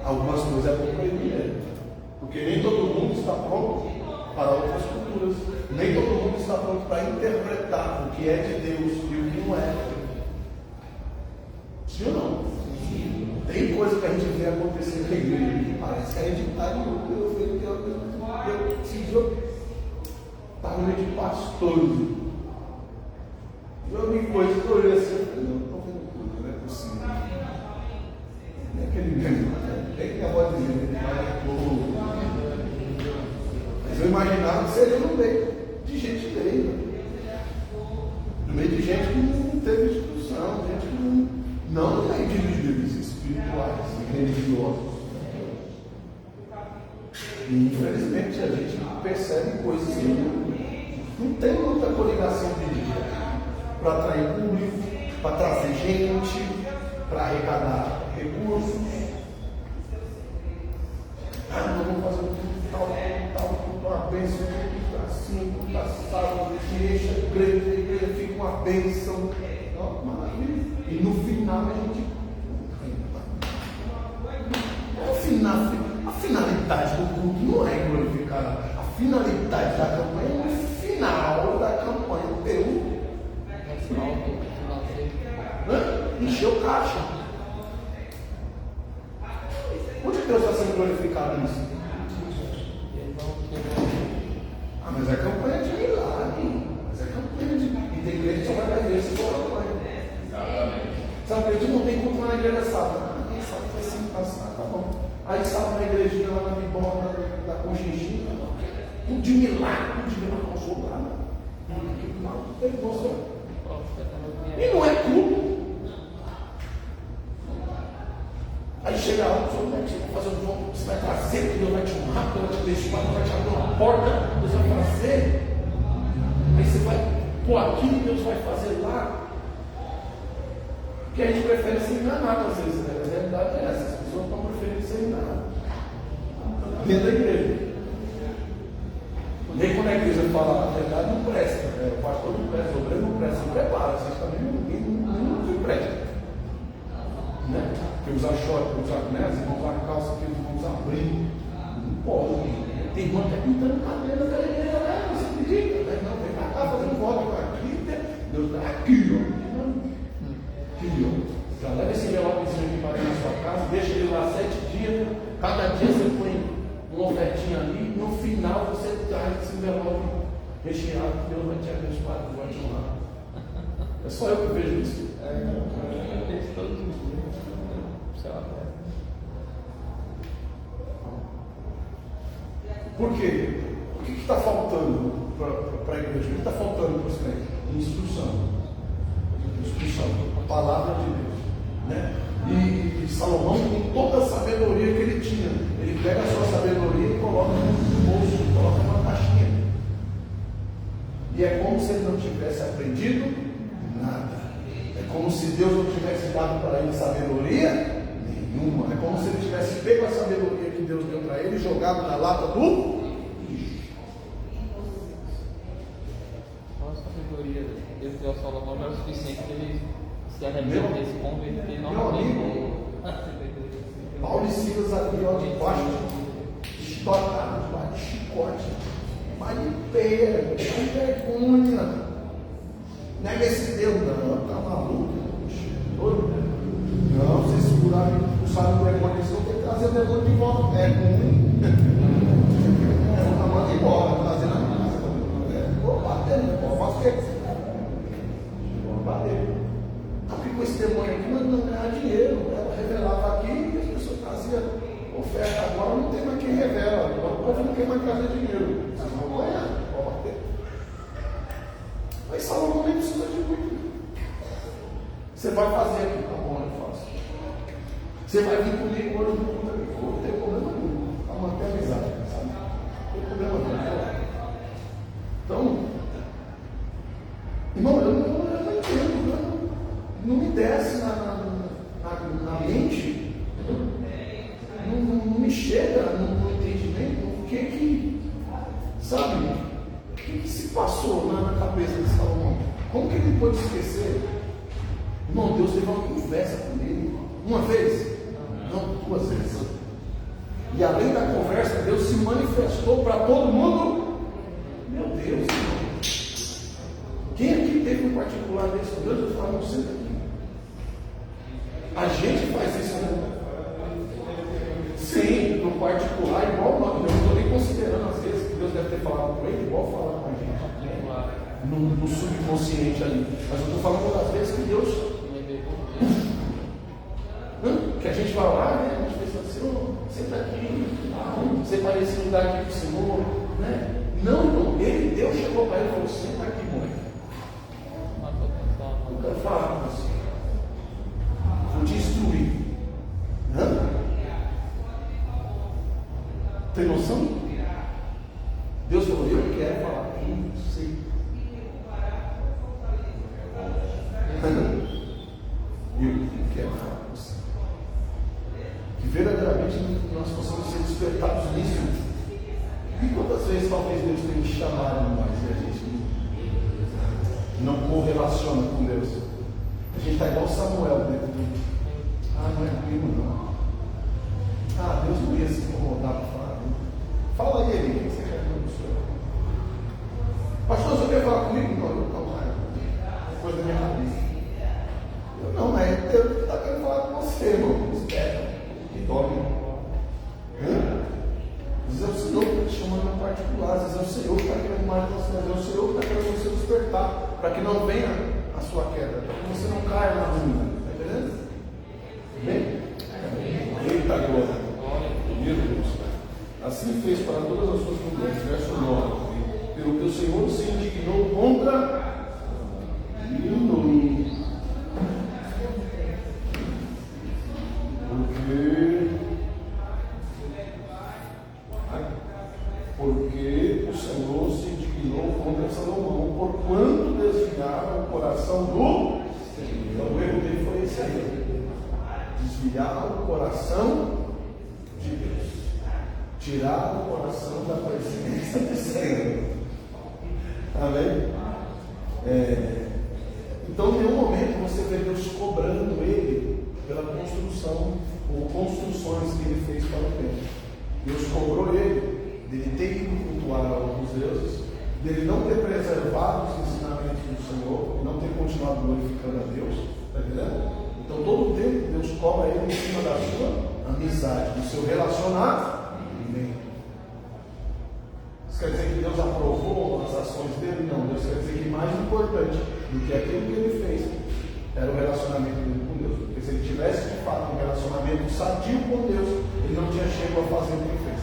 algumas coisas é bom proibir, porque nem todo mundo está pronto para outras culturas, nem todo mundo está pronto para interpretar o que é de Deus e o que não é. Sim ou não? Tem coisa que a gente vê acontecer na igreja, parece que a gente está no meio de pastores. Eu vi coisas que eu olhei assim, não estou vendo tudo, não é possível. Nem aquele mesmo, tem que a voz dele, mas eu imaginava que seria no meio de gente leiga, no meio de gente que não teve instrução, gente que não no meio de líderes espirituais, religiosos. E infelizmente a gente percebe coisas que não tem muita coligação bíblica para atrair público, para trazer gente, para arrecadar recursos. Nós vamos fazer uma bênção, assim, assado, que enche a igreja fica uma bênção. Maravilha. E no final a gente. A finalidade do culto não é glorificar. A finalidade da campanha é no final da campanha ter encher o caixa. Onde Deus está sendo glorificado nisso? Mas é campanha de milagre. Mas é campanha de. E tem igreja que só vai para a igreja se for campanha. Sabe, a gente não tem culto na igreja sábado. Quem sabe vai assim passar, tá bom. Aí sábado na igrejinha lá na Bibola da Conchinchina, tudo de milagre, tudo de milagre, consolado. E não é culto. Aí chega lá, o senhor vai fazer um jogo, você vai trazer, Deus vai te honrar, Deus vai te abençoar, Deus vai te abrir uma porta, Deus vai fazer. Aí você vai pôr aqui, Deus vai fazer lá. Porque a gente prefere ser enganado às vezes, né? A realidade é essa, as pessoas estão preferindo ser dentro da igreja. Nem quando a igreja fala a verdade, não presta. O pastor não presta, o obreiro não presta. Não prepara, vocês também não presta. Né? Quer usar short, quer usar né? Vocês vão usar calça, quer usar brinco. Não pode. Tem irmão que está pintando cabelo da igreja, né? Você acredita? Não, vem pra cá fazendo voto aqui. Deus está aqui, ó. Aqui, ó. Já leva esse envelopezinho aqui para dentro da sua casa, deixa ele lá 7 dias. Cada dia você põe uma ofertinha ali. No final você traz esse envelope recheado. Deus vai te abençoar, vai te honrar. É só eu que vejo isso. Eu vejo todos os dias. Sei lá. Por quê? O que está faltando para a igreja? O que está faltando para os crentes? Instrução. Instrução. A palavra de Deus. Né? E Salomão, com toda a sabedoria que ele tinha, ele pega a sua sabedoria e coloca no bolso, coloca numa caixinha. E é como se ele não tivesse aprendido nada. É como se Deus não tivesse dado para ele sabedoria nenhuma. É como se ele tivesse pego a sabedoria que Deus deu para ele e jogado na lata do lixo. Só a sabedoria que Deus deu a Salomão não é o suficiente para ele se arrepender, se converter novamente. Paulo e Silas ali, ó, debaixo de estourado, debaixo de chicote, mas de pé, com vergonha. Nega esse Deus, não, tá maluco, doido. Não, vocês seguraram o sábio do demônio, eles vão ter que trazer o demônio de volta. É ruim. Vou mandar embora, trazer na casa. Vou bater, vou bater. Vou bater. Porque com esse demônio aqui nós não ganhar dinheiro. Ela revelava aqui e as pessoas traziam oferta. Agora não tem mais quem revela. Agora o povo não quer mais trazer dinheiro. Vocês vão ganhar, vou bater. Mas Salomão nem precisa de muito. Você vai fazer aqui, tá bom, eu faço. Você vai vir comigo hoje no culto aqui. Não tem problema nenhum. Para manter a amizade, sabe? Não tem problema nenhum. Então, irmão, eu não entendo. Não me desce na mente. Não me chega no entendimento. O que sabe? O que se passou na cabeça de Salomão? Como que ele pôde esquecer? Irmão, Deus teve uma conversa com ele. Uma vez? Não, 2 vezes. E além da conversa, Deus se manifestou para todo mundo. Meu Deus, irmão. Quem aqui teve um particular desse com Deus? Eu falo, não sei daqui. A gente faz isso, né? Sim, no particular, igual nós. Eu não estou nem considerando às vezes que Deus deve ter falado com ele, igual falar com a gente. No subconsciente ali. Mas eu estou falando das vezes que Deus. Que a gente vai lá, né? A gente pensa assim, senta aqui, você parece lugar aqui para o Senhor, né? Não, Deus chegou para ele e falou, senta aqui, moleque. Nunca fala assim. Vou te instruir. Tem noção? Deus falou, eu quero falar com você. Eu quero falar com você. Que verdadeiramente nós possamos ser despertados nisso. E quantas vezes talvez Deus tenha te chamado mais e a gente não correlaciona com Deus? A gente está igual Samuel dentro do. Não é comigo não. Deus não ia se incomodar para falar. Fala aí, Eli, o que você quer com o senhor? Pastor, você quer falar comigo? Não, eu não. É coisa da minha cabeça. Eu não, mas Deus está querendo falar com você, irmão. Espera, que dorme. Às vezes é o Senhor que está te chamando no particular, às vezes é o Senhor que está querendo mais de você, às vezes é o Senhor que está querendo você despertar, para que não venha a sua queda, para que você não caia na ruína. Está entendendo? Bem? Eita glória. Meu Deus. Assim fez para todas as suas mulheres. Verso 9. Pelo que o Senhor se indignou contra Inomim. Porque o Senhor se indignou contra Salomão, porquanto desviaram o coração do Senhor. Então o erro dele foi esse aí. Desviar o coração de Deus. Tirar o coração da presença do Senhor. Amém? Então, em nenhum momento você vê Deus cobrando ele pela construção ou construções que ele fez para o templo. Deus cobrou ele dele ter ido cultuar a outros deuses, dele não ter preservado os ensinamentos do Senhor, e não ter continuado glorificando a Deus. Está entendendo? Então, todo o tempo Deus cobra ele em cima da sua amizade, do seu relacionamento. Isso quer dizer que Deus aprovou as ações dele? Não. Deus quer dizer que mais importante do que aquilo que ele fez era o relacionamento dele com Deus. Porque se ele tivesse de fato um relacionamento sadio com Deus, ele não tinha chegado a fazer o que ele fez.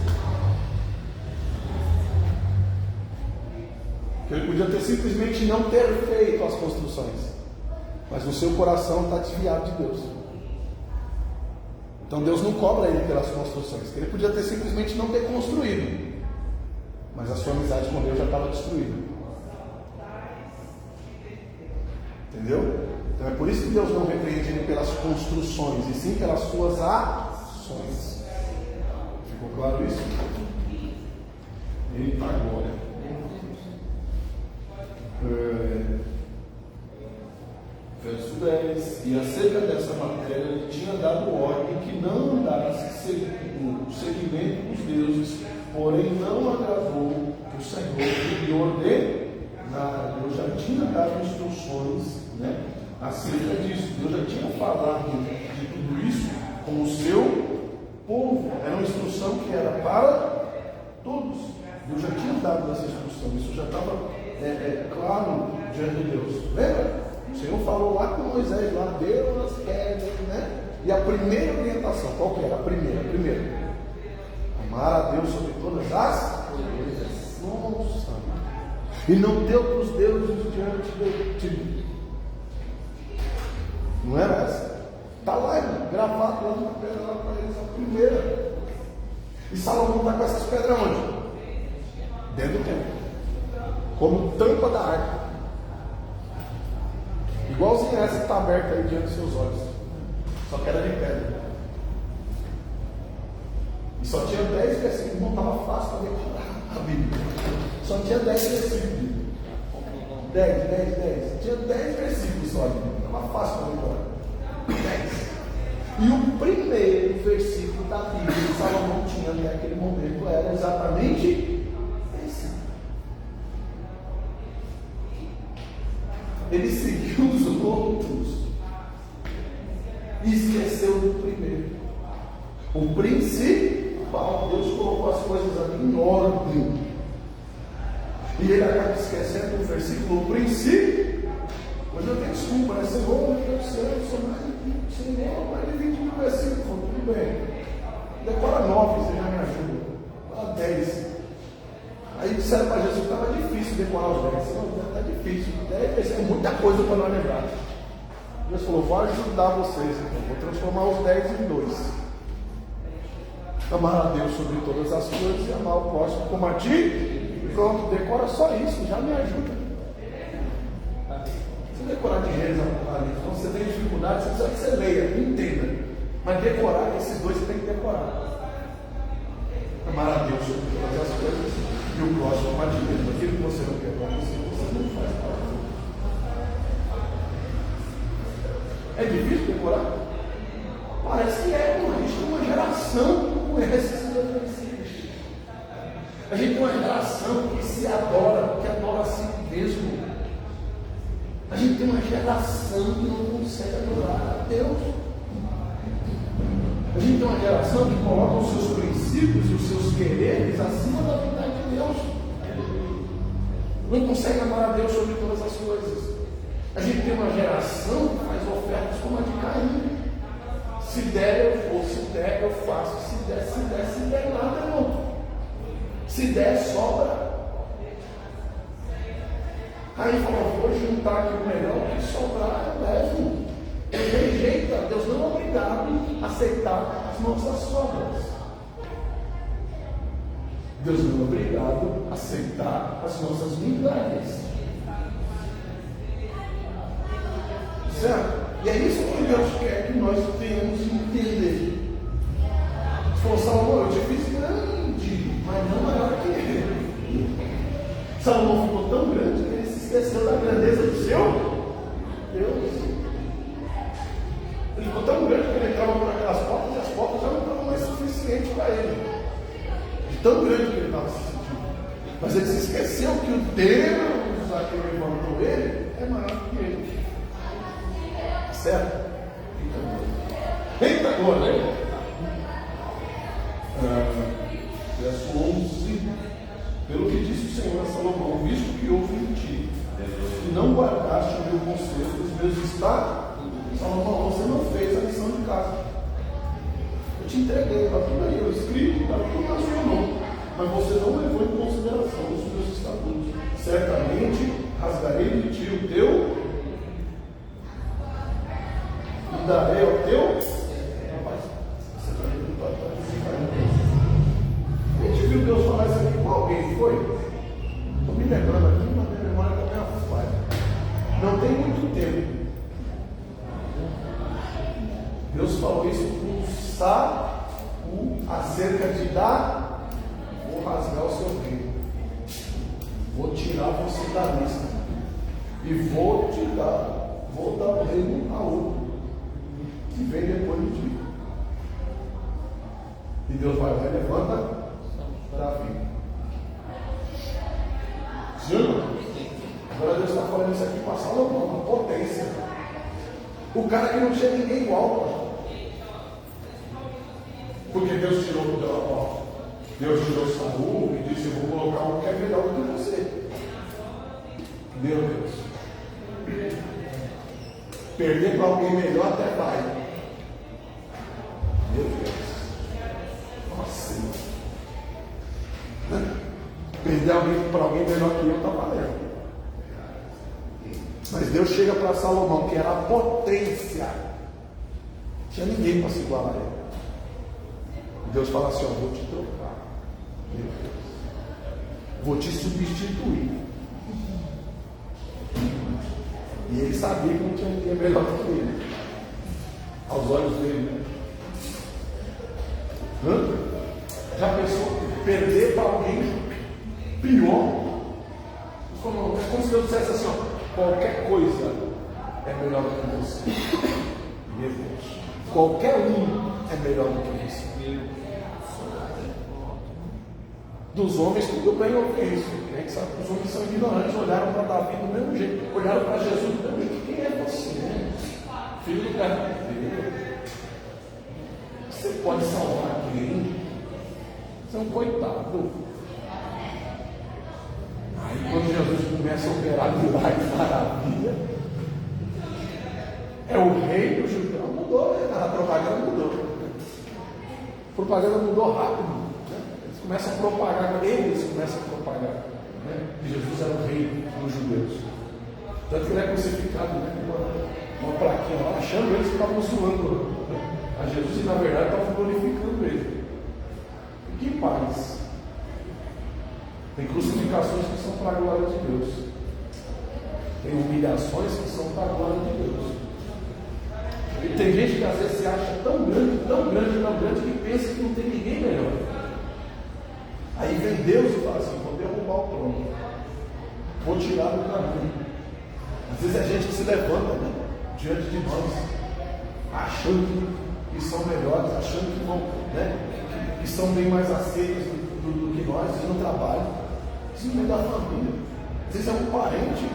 Ele podia ter simplesmente não ter feito as construções, mas o seu coração está desviado de Deus. Então Deus não cobra ele pelas construções. Ele podia ter simplesmente não ter construído, mas a sua amizade com Deus já estava destruída. Entendeu? Então é por isso que Deus não repreende ele pelas construções, e sim pelas suas ações. Ficou claro isso? Eita glória. Verso 10. E acerca dessa matéria ele tinha dado ordem que não andasse no seguimento dos deuses, porém não agradou que o Senhor lhe ordenara. Deus já tinha dado instruções, né, acerca disso. Deus já tinha falado de tudo isso com o seu povo. Era uma instrução que era para todos. Deus já tinha dado essa instrução. Isso já estava claro diante de Deus. Lembra? O Senhor falou lá com Moisés, lá, Deus quer, né? E a primeira orientação, qual que era? A primeira. Amar a Deus sobre todas as coisas. Nossa. E não ter outros deuses diante de ti. Não era essa? Está lá, gravado lá na pedra, lá para eles, a primeira. E Salomão está com essas pedras onde? Dentro do templo. Como tampa da arca. Igualzinho essa que está aberta aí diante dos seus olhos. Só que era de pedra. E só tinha 10 versículos. Não estava fácil para decorar a Bíblia. Só tinha 10 versículos. 10. Tinha 10 versículos só. Estava fácil para decorar. 10. E o primeiro versículo da Bíblia que Salomão tinha até aquele momento era exatamente esse. Ele seguiu os outros e esqueceu do primeiro. O principal. Deus colocou as coisas ali em ordem. E ele acaba esquecendo o versículo principal. Hoje eu tenho desculpa, né? Senhor, meu Deus do céu, eu sou mais de 20 mil versículos. Tudo bem. Decora 9, você já me ajuda. Fala 10. Aí disseram para Jesus que estava difícil decorar os 10. Está difícil. 10 é muita coisa para nós lembrar. Jesus falou: vou ajudar vocês. Então, vou transformar os 10 em 2. Amar a Deus sobre todas as coisas e amar o próximo como a ti. Pronto, decora só isso, já me ajuda. Se decorar de Gênesis, então você tem dificuldade, você precisa que você leia, entenda. Mas decorar, esses dois você tem que decorar. Amar a Deus sobre todas as coisas e o próximo como a ti mesmo. Aquilo que você não quer para você não faz para você. É difícil decorar? Parece que é, a gente tem uma geração que conhece esses dois versículos. A gente tem uma geração que se adora, que adora a si mesmo. A gente tem uma geração que não consegue adorar a Deus. A gente tem uma geração que coloca os seus princípios e os seus quereres acima da vontade de Deus. Não consegue amar a Deus sobre todas as coisas. A gente tem uma geração que faz ofertas como a de Caim. Se der, eu vou. Se der, eu faço. Se der nada, não. Se der, sobra. Aí falou: vou juntar aqui o melhor, que sobrar eu levo. Ele rejeita. Deus não é obrigado a aceitar as nossas sobras. Deus não é obrigado a aceitar as nossas migalhas. Certo? E é isso que Deus quer que nós tenhamos que entender. Se for Salomão, eu te fiz grande. Salomão ficou tão grande que ele se esqueceu da grandeza do seu Deus. Ele ficou tão grande que ele entrava por aquelas portas e as portas já não estavam mais suficientes para ele. De tão grande que ele estava se sentindo. Mas ele se esqueceu que o Deus a quem levantou ele é maior que ele. Certo? Eita glória! Verso 11. Pelo que disse o Senhor a Salomão, visto que houve em ti, e não guardaste o meu conselho, os meus estados, Salomão, você não fez a lição de casa. Eu te entreguei, está tudo aí, eu escrito, está tudo na sua mão. Mas você não levou em consideração os meus estatutos. Certamente rasgarei de ti o teu e darei ao teu. Rapaz, você está indo para trás. A gente viu Deus falar isso aqui com alguém, foi? Estou me lembrando aqui, mas minha memória está meio falha. Não tem muito tempo. Deus falou isso com Saul acerca de dar. Vou rasgar o seu reino. Vou tirar você da lista. E vou dar o reino a outro que vem depois de ti. E Deus vai lá e levanta Davi. Sim? Agora Deus está falando isso aqui para Salomão, uma potência. O cara que não tinha ninguém igual. Porque Deus tirou o teu. Deus tirou Saul e disse: eu vou colocar um que é melhor do que você. Meu Deus. Perder para alguém melhor até vai. Meu Deus. Nossa. Perder alguém para alguém melhor que eu está valendo. Mas Deus chega para Salomão, que era a potência. Não tinha ninguém para se igualar a ele. Deus fala assim: ó, vou te trocar. Meu Deus. Vou te substituir. E ele sabia que não tinha ninguém melhor do que ele. Aos olhos dele. Já pensou perder para alguém pior? É como se Deus dissesse assim: ó, qualquer coisa é melhor do que você. Meu Deus. Qualquer um é melhor do que você. Dos homens, tudo bem ouvir isso. A gente sabe que os homens são ignorantes, olharam para Davi do mesmo jeito, olharam para Jesus do mesmo jeito. Quem é você? Filho do carpinteiro. Você pode salvar quem? Você é um coitado. Aí quando Jesus começa a operar milagre, maravilha, é o rei do judeu. Mudou, né? A propaganda mudou. A propaganda mudou rápido. Eles começam a propagar, né? Que Jesus era o rei dos judeus. Tanto que ele é crucificado, né? Uma plaquinha lá, achando eles que estavam zoando a Jesus e na verdade estavam glorificando ele. E que paz! Tem crucificações que são para a glória de Deus. Tem humilhações que são para a glória de Deus. E tem gente que às vezes se acha tão grande, que pensa que não tem ninguém melhor. Aí vem Deus e fala assim: vou derrubar o trono, vou tirar do caminho. Às vezes é gente que se levanta, né, diante de nós, achando que são melhores, achando que vão, né, que são bem mais aceitos do que nós, e no trabalho. Isso não é da família. Às vezes é um parente,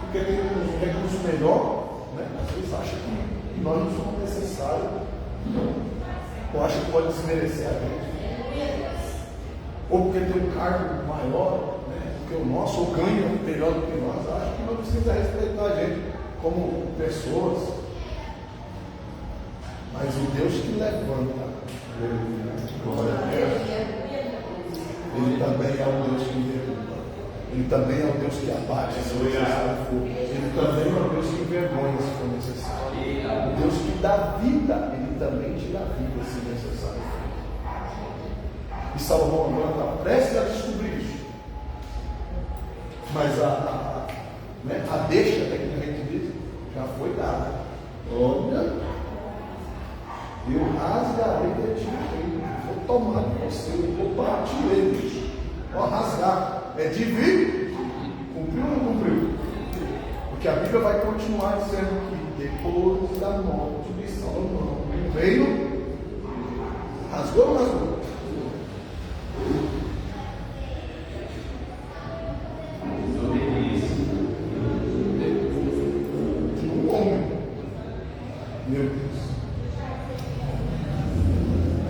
porque tem um recurso melhor, né? Às vezes acha que nós não somos necessários, ou acha que pode desmerecer a gente. Ou porque tem um cargo maior, né, do que o nosso, ou ganha melhor do que nós, acha que não precisa respeitar a gente como pessoas. Mas o Deus que levanta, ele também é o Deus que derruba. Ele também é o Deus que abate se necessário for. Ele também é o Deus que envergonha se for necessário. O Deus que dá vida, ele também tira a vida se necessário. E Salomão agora está prestes a descobrir isso. Mas a deixa, tecnicamente diz, já foi dada. Olha, eu rasgarei de ti, vou tomar de você, eu vou partir ele. Vou rasgar. É dividir. Cumpriu ou não cumpriu? Porque a Bíblia vai continuar dizendo que depois da morte de Salomão, o reino rasgou ou não rasgou? Um homem. Meu Deus.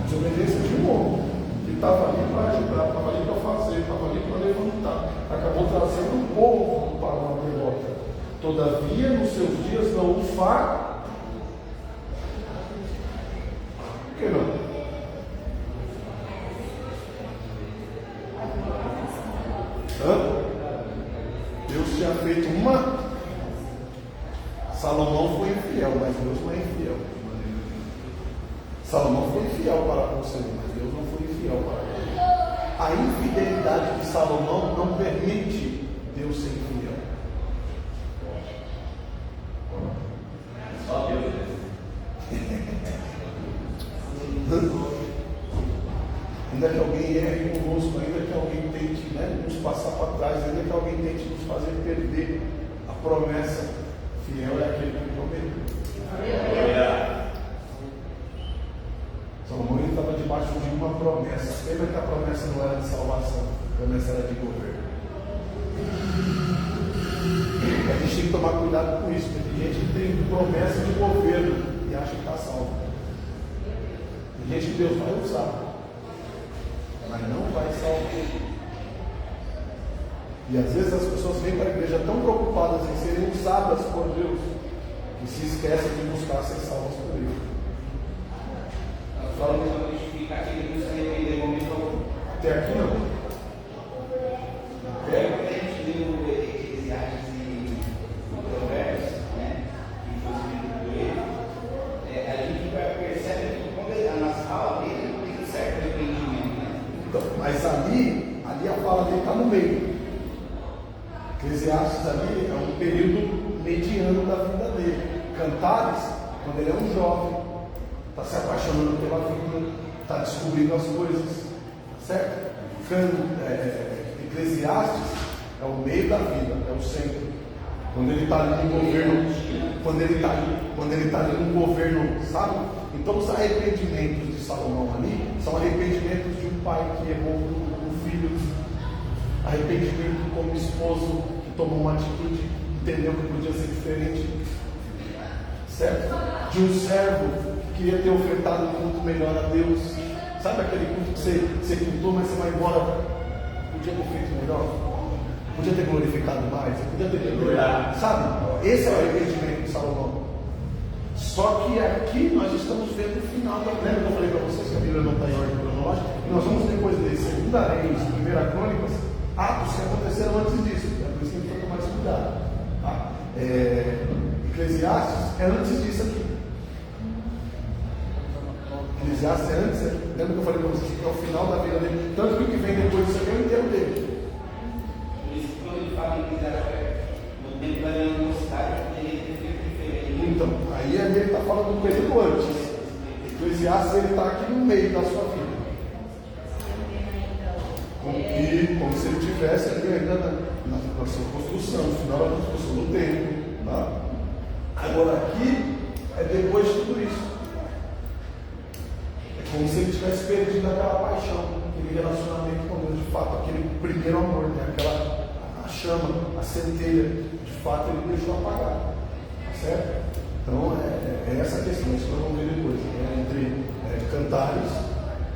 Desobediência de um homem. Que estava ali para ajudar, estava ali para fazer, estava ali para levantar. Acabou trazendo o povo para uma derrota. Todavia, nos seus dias não o fará. Por que não? Deus tinha feito uma. Salomão foi infiel, mas Deus não é infiel. Salomão foi infiel para com o Senhor, mas Deus não foi infiel para ele. A infidelidade de Salomão não permite Deus ser infiel. Só Deus. Ainda que alguém erre conosco, ainda que alguém tente, nos passar para trás, ainda que alguém tente nos fazer perder a promessa, fiel é aquele que prometeu. Salomão estava debaixo de uma promessa. Lembra que a promessa não era de salvação, a promessa era de governo. A gente tem que tomar cuidado com isso, porque tem gente que tem promessa de governo e acha que está salvo. Tem gente que Deus vai usar, mas não vai salvar. E às vezes as pessoas vêm para a igreja tão preocupadas em serem usadas por Deus que se esquecem de buscar ser salvas por Ele. Fala uma justificativa que não se arrepender no momento algum. Até aqui não. Quando a gente leu Eclesiastes e Provérbios, que foi escrito por ele, a gente percebe que quando a nossa fala dele tem um certo arrependimento. Então, mas ali a fala dele está no meio. Eclesiastes ali é um período mediano da vida dele. Cantares, quando ele é um jovem, está se apaixonando pela vida, está descobrindo as coisas, certo? Eclesiastes é o meio da vida, é o centro. Quando ele está ali no governo, quando ele está ali no governo, sabe? Então os arrependimentos de Salomão ali são arrependimentos de um pai que errou com filhos, arrependimento como esposo que tomou uma atitude, entendeu que podia ser diferente, certo? De um servo que queria ter ofertado um culto melhor a Deus. Sabe aquele culto que você cultou, mas você vai embora? Podia ter feito melhor? Podia ter glorificado mais? Podia ter glorificado, sabe? Esse é o arrependimento de Salomão. Só que aqui nós estamos vendo o final da. Lembra que eu falei para vocês que a Bíblia não está em ordem cronológica? E nós vamos depois ler 2 Reis, 1 Crônicas, atos que aconteceram antes disso. É por isso que a gente tem que tomar mais cuidado. Tá? Eclesiastes é antes disso aqui. Eclesiastes é antes, lembra que eu falei para vocês que é o final da vida dele, tanto que o que vem depois disso aqui é o inteiro dele. Por isso que quando ele fala em Eclesiastes, no tempo da minha mocidade, ele tem feito diferente. Então, aí ele está falando do período antes. Eclesiastes ele está aqui no meio da sua vida. E como se ele estivesse ali ainda na sua construção, no final da construção do templo. Tá? Agora aqui é depois de tudo isso. É como se ele tivesse perdido aquela paixão, aquele relacionamento com Deus, de fato, aquele primeiro amor, a chama, a centelha, de fato ele deixou apagar. Certo? Então é essa questão, isso nós vamos ver depois. Entre Cantares,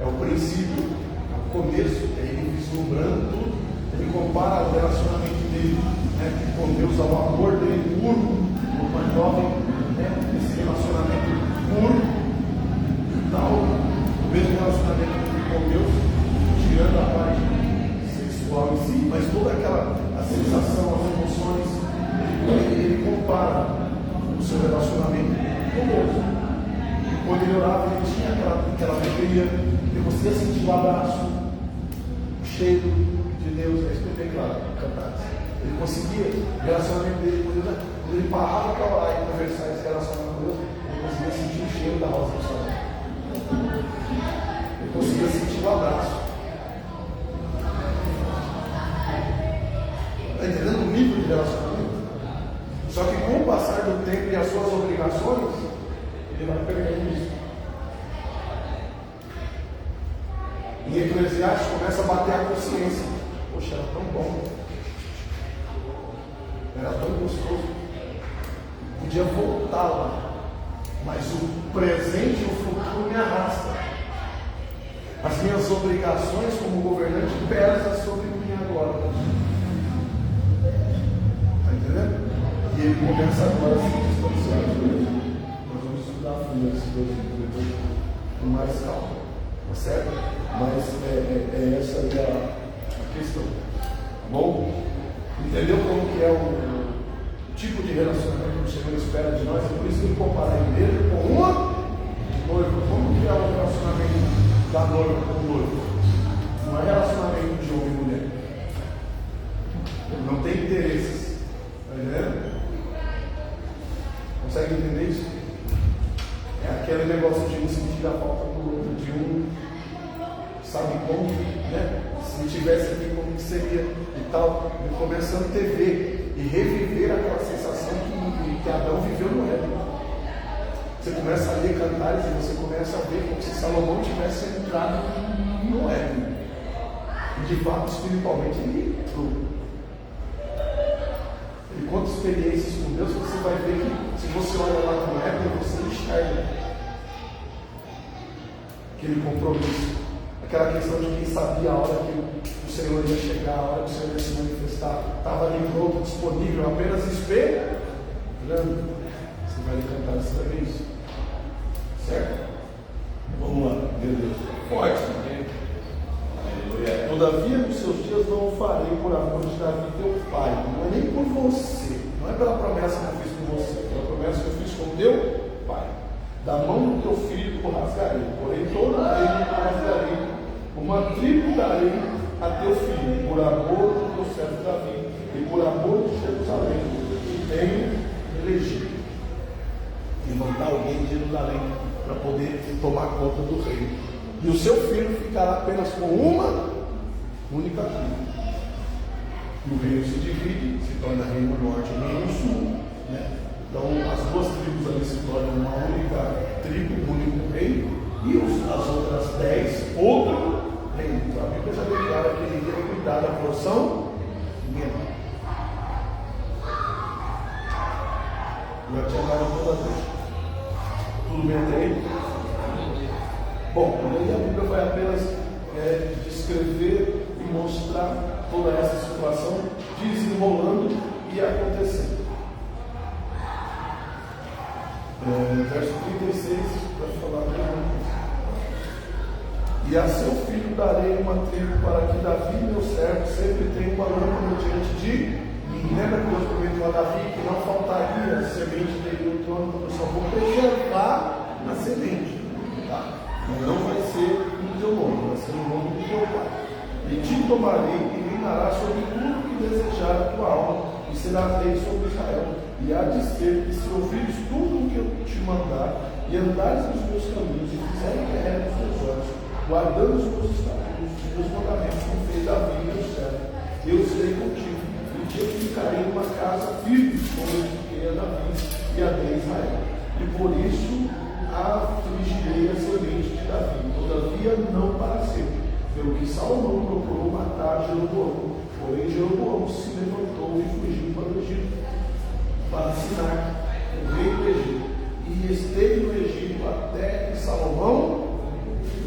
é o princípio, o começo, é ele vislumbrando tudo, ele compara o relacionamento dele com Deus ao amor dele puro, o mais jovem, esse relacionamento puro, tal, o mesmo relacionamento com Deus, tirando a parte sexual em si, mas toda a sensação, as emoções, ele compara o seu relacionamento com Deus. E quando ele orava, ele tinha aquela alegria, ele conseguia sentir o abraço, o cheiro de Deus, é isso bem claro, Cantares. Ele conseguia, o relacionamento dele com Deus, quando ele parava para orar e conversar e se relacionar com Deus, ele conseguia sentir o cheiro da rosa do sol. Ele conseguia sentir o abraço. Está entendendo o nível de Eclesiastes, começa a bater a consciência. Poxa, era tão bom. Era tão gostoso. Podia voltar lá. Mas o presente e o futuro me arrastam. As minhas obrigações como governante pesam sobre mim agora. Está entendendo? E ele começa agora a se distanciar de Deus. Nós vamos estudar a fundo esse depois com mais calma. Tá certo? Mas essa aí a questão. Tá bom? Entendeu como que é o tipo de relacionamento que o Senhor espera de nós? É por isso que ele compara a igreja com uma noiva. Como que é o relacionamento da noiva com o noivo? Não é relacionamento de homem e mulher. Não tem interesses. Está entendendo? Consegue entender isso? É aquele negócio de um sentir a falta do outro, de um sabe como, né? Se tivesse aqui, como que seria e tal. E começando a ver e reviver aquela sensação que Adão viveu no Éden. Você começa a ler Cantares e você começa a ver como se Salomão tivesse entrado no Éden. E de fato, espiritualmente, ele entrou. Ele conta experiências com Deus, você vai ver que se você olha lá no Éden, você enxerga aquele compromisso. Aquela questão de quem sabia a hora que o Senhor ia chegar, a hora que o Senhor ia se manifestar, estava ali pronto, disponível, apenas esperando. Você vai cantar, você vai ver isso. Certo? Vamos lá, meu Deus. Forte. Todavia, nos seus dias não o farei por amor de Davi, teu pai. Não é nem por você, não é pela promessa que eu fiz com você, é pela promessa que eu fiz com teu pai. Da mão do teu filho o rasgarei, porém todo reino o rasgarei, uma tribo darei a teu filho, por amor do teu servo Davi, e por amor de Jerusalém, que tenho elegido. Levantar alguém de Jerusalém para poder tomar conta do reino. E o seu filho ficará apenas com uma única tribo. E o reino se divide, se torna reino norte e reino sul, né? Então as duas tribos ali se tornam uma única tribo, um único reino, e as outras 10, outro reino. Então a Bíblia já declara que ele ia cuidar da porção menor. Já tinha dado toda a vez. Tudo bem até aí? Bom, aí a Bíblia vai apenas descrever e mostrar toda essa situação desenrolando e acontecendo. Verso 36 vai falar a mesma coisa. E a seu filho darei uma tribo para que Davi, meu servo, sempre tenha uma lâmpada diante de mim. Lembra que Deus prometeu a Davi que não faltaria a semente dele no trono, porque eu só vou preservar a semente. Tá? Mas não vai ser no teu nome, vai ser no nome do teu pai. E te tomarei e reinarás sobre tudo que desejar a tua alma, e serás rei sobre Israel. E há de ser que se ouvires tudo o que eu te mandar, e andares nos meus caminhos, e fizeres o que é dos teus olhos, guardando os meus estatutos, os meus mandamentos, como fez Davi, meu servo, eu serei contigo, e te edificarei uma casa firme, como eu edifiquei a Davi e a Israel. E por isso afligirei a semente de Davi, todavia não para sempre, pelo que Salomão procurou matar Jeroboão. Porém Jeroboão se levantou e fugiu para o Egito, para Sinar, o rei do Egito, e esteve no Egito até que Salomão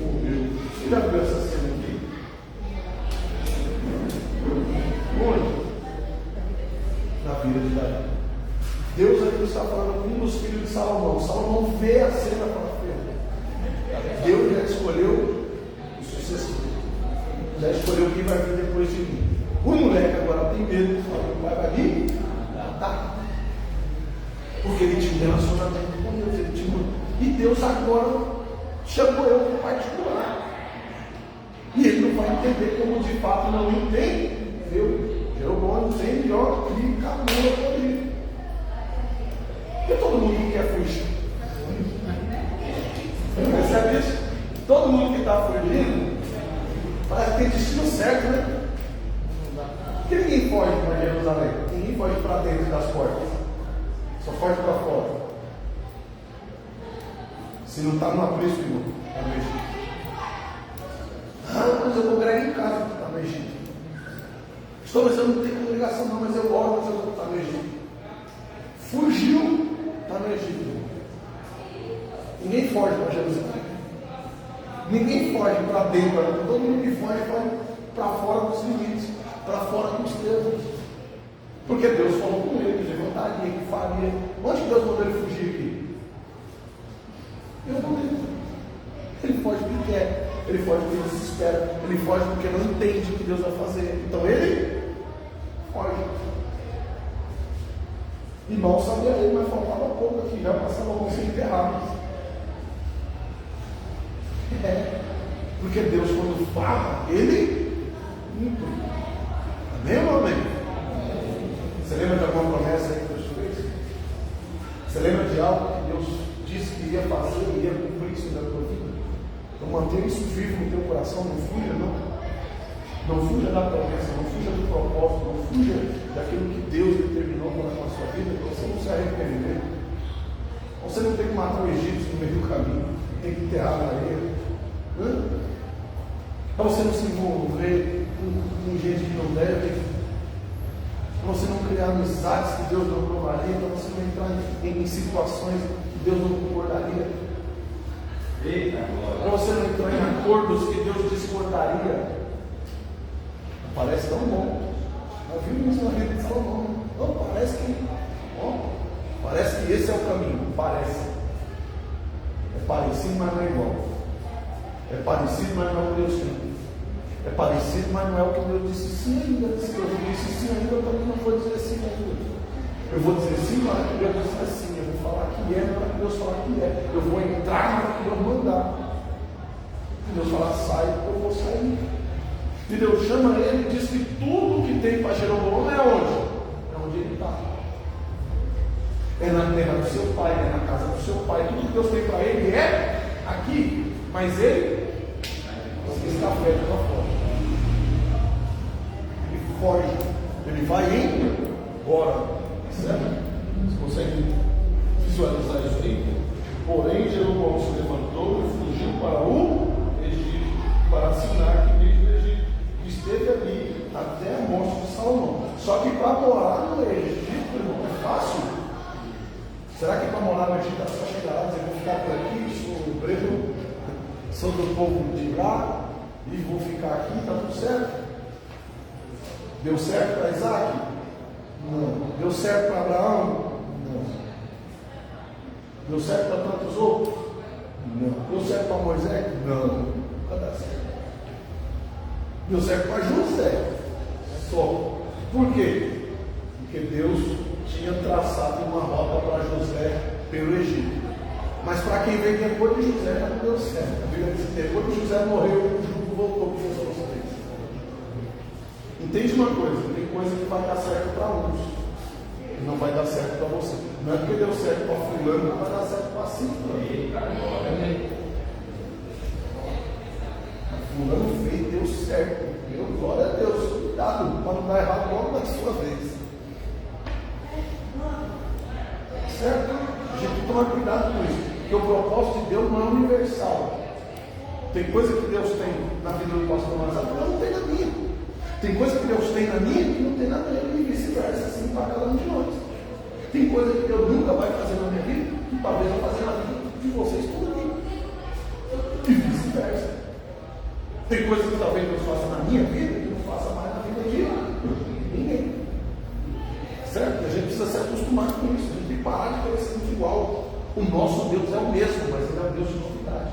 morreu. Você já viu essa cena aqui? Onde? Na vida de Davi. Deus aqui está falando com um dos filhos de Salomão. Salomão vê a cena para frente. Deus já escolheu o sucessor. Já escolheu quem vai vir depois de mim. O moleque agora tem medo de falar que o pai vai vir matar. Porque ele tinha um relacionamento com Deus. Ele tinha... E Deus agora chamou eu para particular. E ele não vai entender como de fato não entendeu. Jeroboão entende, ó, e acabou por ele. Porque todo mundo quer fugir. Percebe isso? Todo mundo que está fugindo parece que tem destino certo, né? Porque ninguém foge para Jerusalém, ninguém foge para dentro das portas, só foge para fora. Se não está no aprisco, irmão, anos eu congrego em casa, que está no Egito. Estou, mas eu não tenho congregação não, mas eu oro, mas eu não estou no Egito. Fugiu, está no Egito. Ninguém foge para Jerusalém. Ninguém foge para dentro. Todo mundo que foge para fora dos limites, para fora dos deuses. Porque Deus falou com ele, que levantaria, que faria. Onde Deus mandou ele fugir aqui? Eu não lembro. Ele foge porque quer, ele foge porque desespera, ele foge porque não entende o que Deus vai fazer. Então ele foge. E mal sabia ele, mas faltava pouco aqui, já passava a mão sem enterrar. Porque Deus, quando fala, ele cumpre. Amém ou amém? Você lembra de alguma promessa aí que Deus fez? Você lembra de algo que Deus disse que ia fazer e ia cumprir isso na tua vida? Então mantenha isso vivo no teu coração, não fuja não. Não fuja da promessa, não fuja do propósito, não fuja daquilo que Deus determinou para a sua vida, para você não se arrepender. Você não tem que matar o egípcio no meio do caminho, tem que enterrar na areia. Para você não se envolver com gente que não deve, para você não criar amizades que Deus não aprovaria, para você não entrar em situações que Deus não concordaria, para você não entrar em acordos que Deus discordaria. Parece tão bom. Eu vi isso na vida de Salomão. Não, parece que esse é o caminho. Parece. É parecido, mas não é igual. É parecido, mas não é o que Deus tem. É parecido, mas não é o que Deus disse sim ainda. Se Deus disse sim ainda, eu também não vou dizer sim ainda. Eu vou dizer sim na hora que Deus disser sim. Eu vou falar que é na hora que Deus falar que é. Eu vou entrar na hora que Deus mandar. Se Deus falar sai, eu vou sair. E Deus chama ele e diz que tudo que tem para Jeroboão é onde? É onde ele está. É na terra do seu pai, é na casa do seu pai. Tudo que Deus tem para ele é aqui. Mas ele está feito para fora. Ele foge. Ele vai embora. Certo? Você consegue visualizar isso aí? Porém, Jeroboão se levantou e fugiu para o Egito, para Sinar, que veio do Egito. Esteve ali até a morte de Salomão. Só que para morar no Egito, irmão, é fácil? Será que para morar no Egito é só chegar lá e dizer, vou ficar por aqui, sou hebreu, sou do povo de lá, e vou ficar aqui, está tudo certo? Deu certo para Isaac? Não. Deu certo para Abraão? Não. Deu certo para tantos outros? Não. Deu certo para Moisés? Não. Nunca dá certo. Deu certo para José. Só. Por quê? Porque Deus tinha traçado uma rota para José pelo Egito. Mas para quem veio depois de José já não deu certo. A Bíblia diz que depois que José morreu, o jugo voltou para os outros. Entende uma coisa? Tem coisa que vai dar certo para uns e não vai dar certo para você. Não é porque deu certo para fulano que vai dar certo para si. Fulano fez, deu certo. Meu, glória a Deus. Cuidado para não dar errado logo na sua vez. Certo? A gente tem que tomar cuidado com isso. Porque o propósito de Deus não é universal. Tem coisa que Deus tem na vida do pastor Marcelo que não tem na minha. Tem coisa que Deus tem na minha que não tem na dele, e vice-versa, assim para cada um de nós. Tem coisa que Deus nunca vai fazer na minha vida, que talvez vai fazer na vida de vocês por aqui. E vice-versa. Tem coisa que talvez Deus faça na minha vida, que não faça mais na vida de ninguém. Certo? A gente precisa se acostumar com isso. A gente tem que parar de parecer muito igual. O nosso Deus é o mesmo, mas Ele é o Deus de novidade.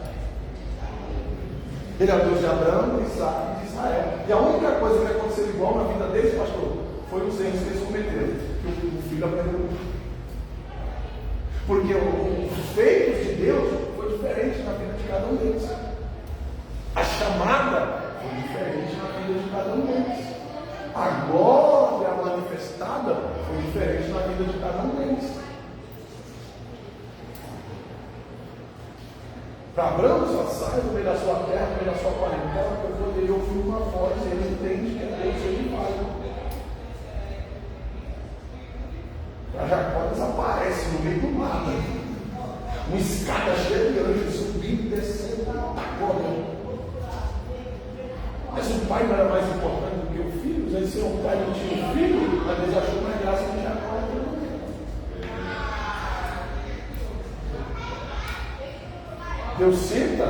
Ele é o Deus de Abraão, de Isaac e de Israel. E a única coisa que aconteceu igual na vida deles, pastor, foi os erros que eles cometeram. Que o filho aprendeu. Porque os feitos de Deus foi diferente na vida de cada um deles. A chamada foi diferente na vida de cada um deles. A glória manifestada foi diferente na vida de cada um deles. Para Abraão, só sai do meio da sua terra, do meio da sua parentela, para poder ouvir uma voz, e ele entende que é Deus, ele vai. Para Jacó desaparece no meio do nada. Uma escada cheia de anjos subindo e descendo. Agora. pai não era mais importante do que o filho, às vezes ser um pai não tinha um filho, às vezes achou mais graça que Jacó. Deus senta,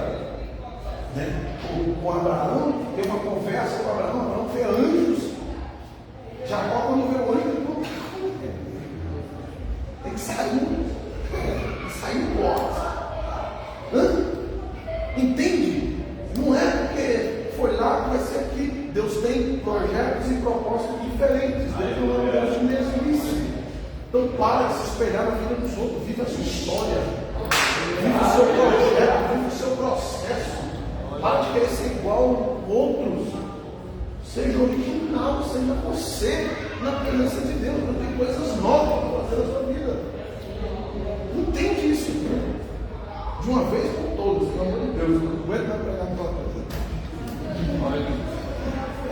né, com Abraão, tem uma conversa com Abraão, Abraão vê anjos. Jacó, quando vê o anjo, tem que sair embora. Entende? Não é porque foi lá que vai ser aqui. Deus tem projetos e propósitos diferentes. Deus não é um Deus de mesmice. Então para de se espelhar na vida dos outros. Viva a sua história. Viva o seu projeto. Viva o seu processo. Para de querer ser igual a outros. Seja original. Seja você na presença de Deus. Não tem coisas novas para fazer na sua vida. Entende isso? De uma vez por todas, pelo amor de Deus, não aguento mais pregar no papel.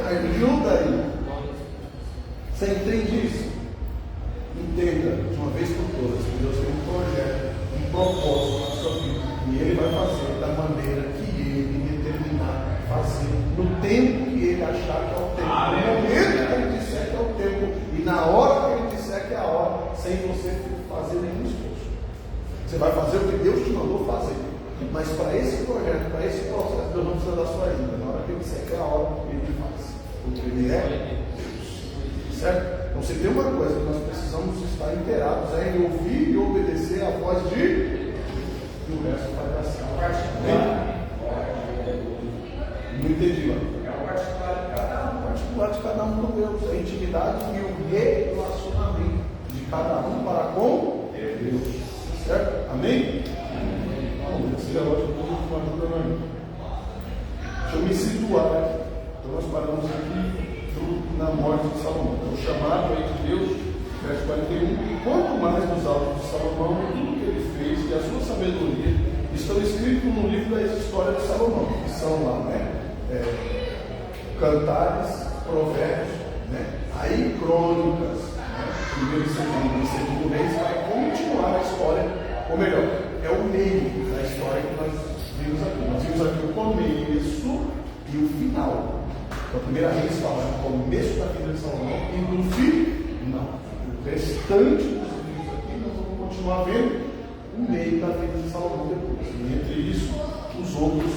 Ajuda aí. Você entende isso? Entenda de uma vez por todas que Deus tem um projeto, um propósito na sua vida. E Ele vai fazer da maneira que Ele determinar fazer, no tempo que Ele achar que é o tempo. No momento que Ele disser que é o tempo. E na hora que Ele disser que é a hora, sem você fazer nenhum esforço. Você vai fazer o que Deus te mandou fazer. Mas para esse projeto, para esse processo, Deus não precisa da sua ajuda. Na hora que Ele disser que é a hora, Ele faz. Porque Ele é Deus. Certo? Então, se tem uma coisa que nós precisamos estar inteirados, é em ouvir e obedecer a voz de Deus. E o resto vai dar certo. Não entendi, mano. É o particular de cada um com Deus. A intimidade e o relacionamento de cada um para com Deus. Certo? Amém? Esse relógio tudo não ajuda não. Deixa eu me situar aqui. Então nós paramos aqui na morte de Salomão. Então, o chamado aí de Deus, verso 41. E quanto mais nos autos de Salomão, tudo que ele fez e a sua sabedoria estão escritos no livro das histórias de Salomão, que são lá, né? Cantares, provérbios, né? Aí crônicas. Primeiro e segundo Reis vai continuar a história, ou melhor, é o meio da história que nós vimos aqui. Nós vimos aqui o começo e o final. Então, a primeira Reis fala do começo da vida de Salomão e do final. O restante dos livros aqui nós vamos continuar vendo o meio da vida de Salomão depois. E entre isso, os outros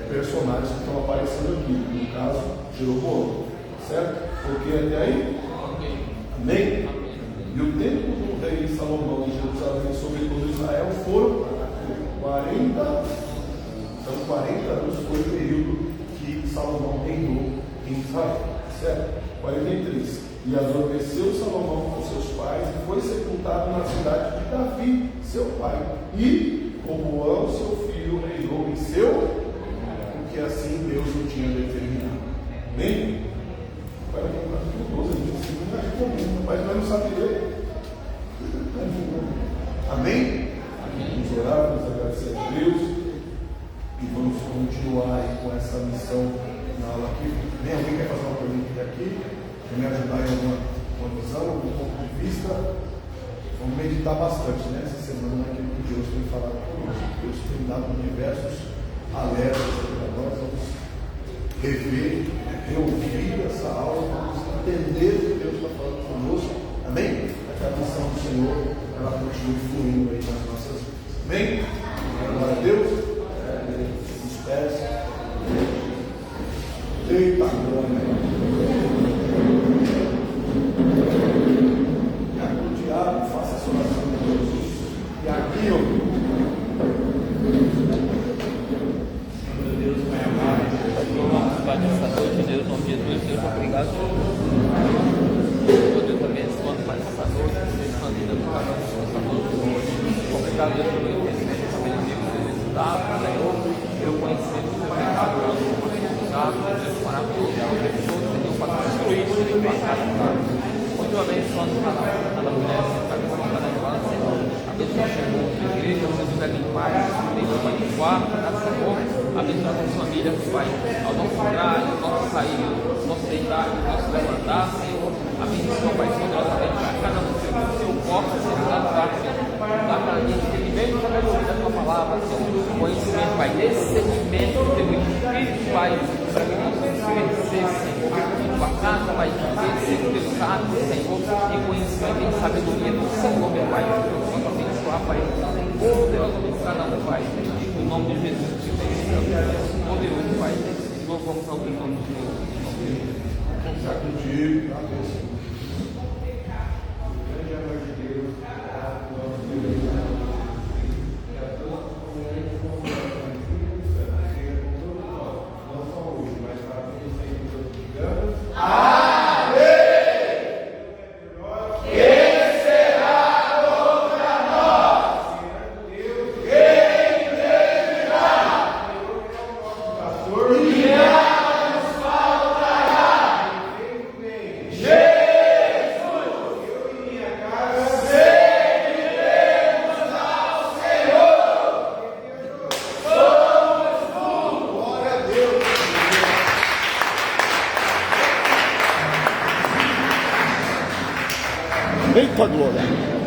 personagens que estão aparecendo aqui. No caso, Jeroboão. Certo? Porque até aí? Amém? E o tempo do rei Salomão em Jerusalém sobre todo Israel foram 40 anos foi o período que Salomão reinou em Israel. Certo? 43. E adormeceu Salomão com seus pais e foi sepultado na cidade de Davi, seu pai. E Roboão, seu filho, reinou em seu, porque assim Deus o tinha determinado. Amém? Para quem está com 12 anos, não é comum, mas não sabe ler. Amém? Vamos orar, vamos agradecer a Deus e vamos continuar aí com essa missão na aula aqui. Vem alguém quer fazer uma pergunta aqui? Quer me ajudar em alguma visão, algum ponto de vista? Vamos meditar bastante, né? Essa semana naquilo que Deus tem falado conosco. Deus tem dado diversos alertas para nós. Vamos rever, reouvir essa aula, vamos entender o que Deus está falando conosco. Amém? Para que a missão do Senhor ela continue fluindo aí nas nossas vidas. Amém? Glória a Deus. Espere-se. Eita, glória. E aqui o diabo, faça a sua oração com Jesus. E aqui, ó. Meu Deus, Pai amado, Pai dessa noite, Deus, em nome de Jesus, Deus, obrigado. Meu Deus, abençoando mais essa noite, abençoando a vida do cada um dessa noite. Obrigado, Deus, pelo conhecimento, pelo amigo, pelo resultado, Senhor. Eu conhecimento do pecado, eu não usado, Deus, para todos, Senhor, para destruir, Senhor, para casar. Muito abençoando cada mulher, cada irmã, Senhor. Abençoando a igreja, Jesus, ali em paz, Deus, vai em quarto, Senhor. Abençoar a família que vai ao nosso lugar, ao nosso sair, ao nosso deitar, ao nosso levantar, Senhor. Abençoa, Pai, poderosamente para cada um do seu corpo, Senhor, da parte, dá para a gente entendimento e sabedoria da tua palavra, Senhor. Conhecimento, Pai, discernimento do teu Espírito, Pai, para que nós conhecemos sabe, Senhor, e conhecimento e sabedoria do Senhor, meu Pai. Quanto abençoar, Pai, poderosamente cada um, Pai. No nome de Jesus, que tem poderoso, Pai. Louvamos ao teu nome, Senhor. Está contigo, amém. Eita glória!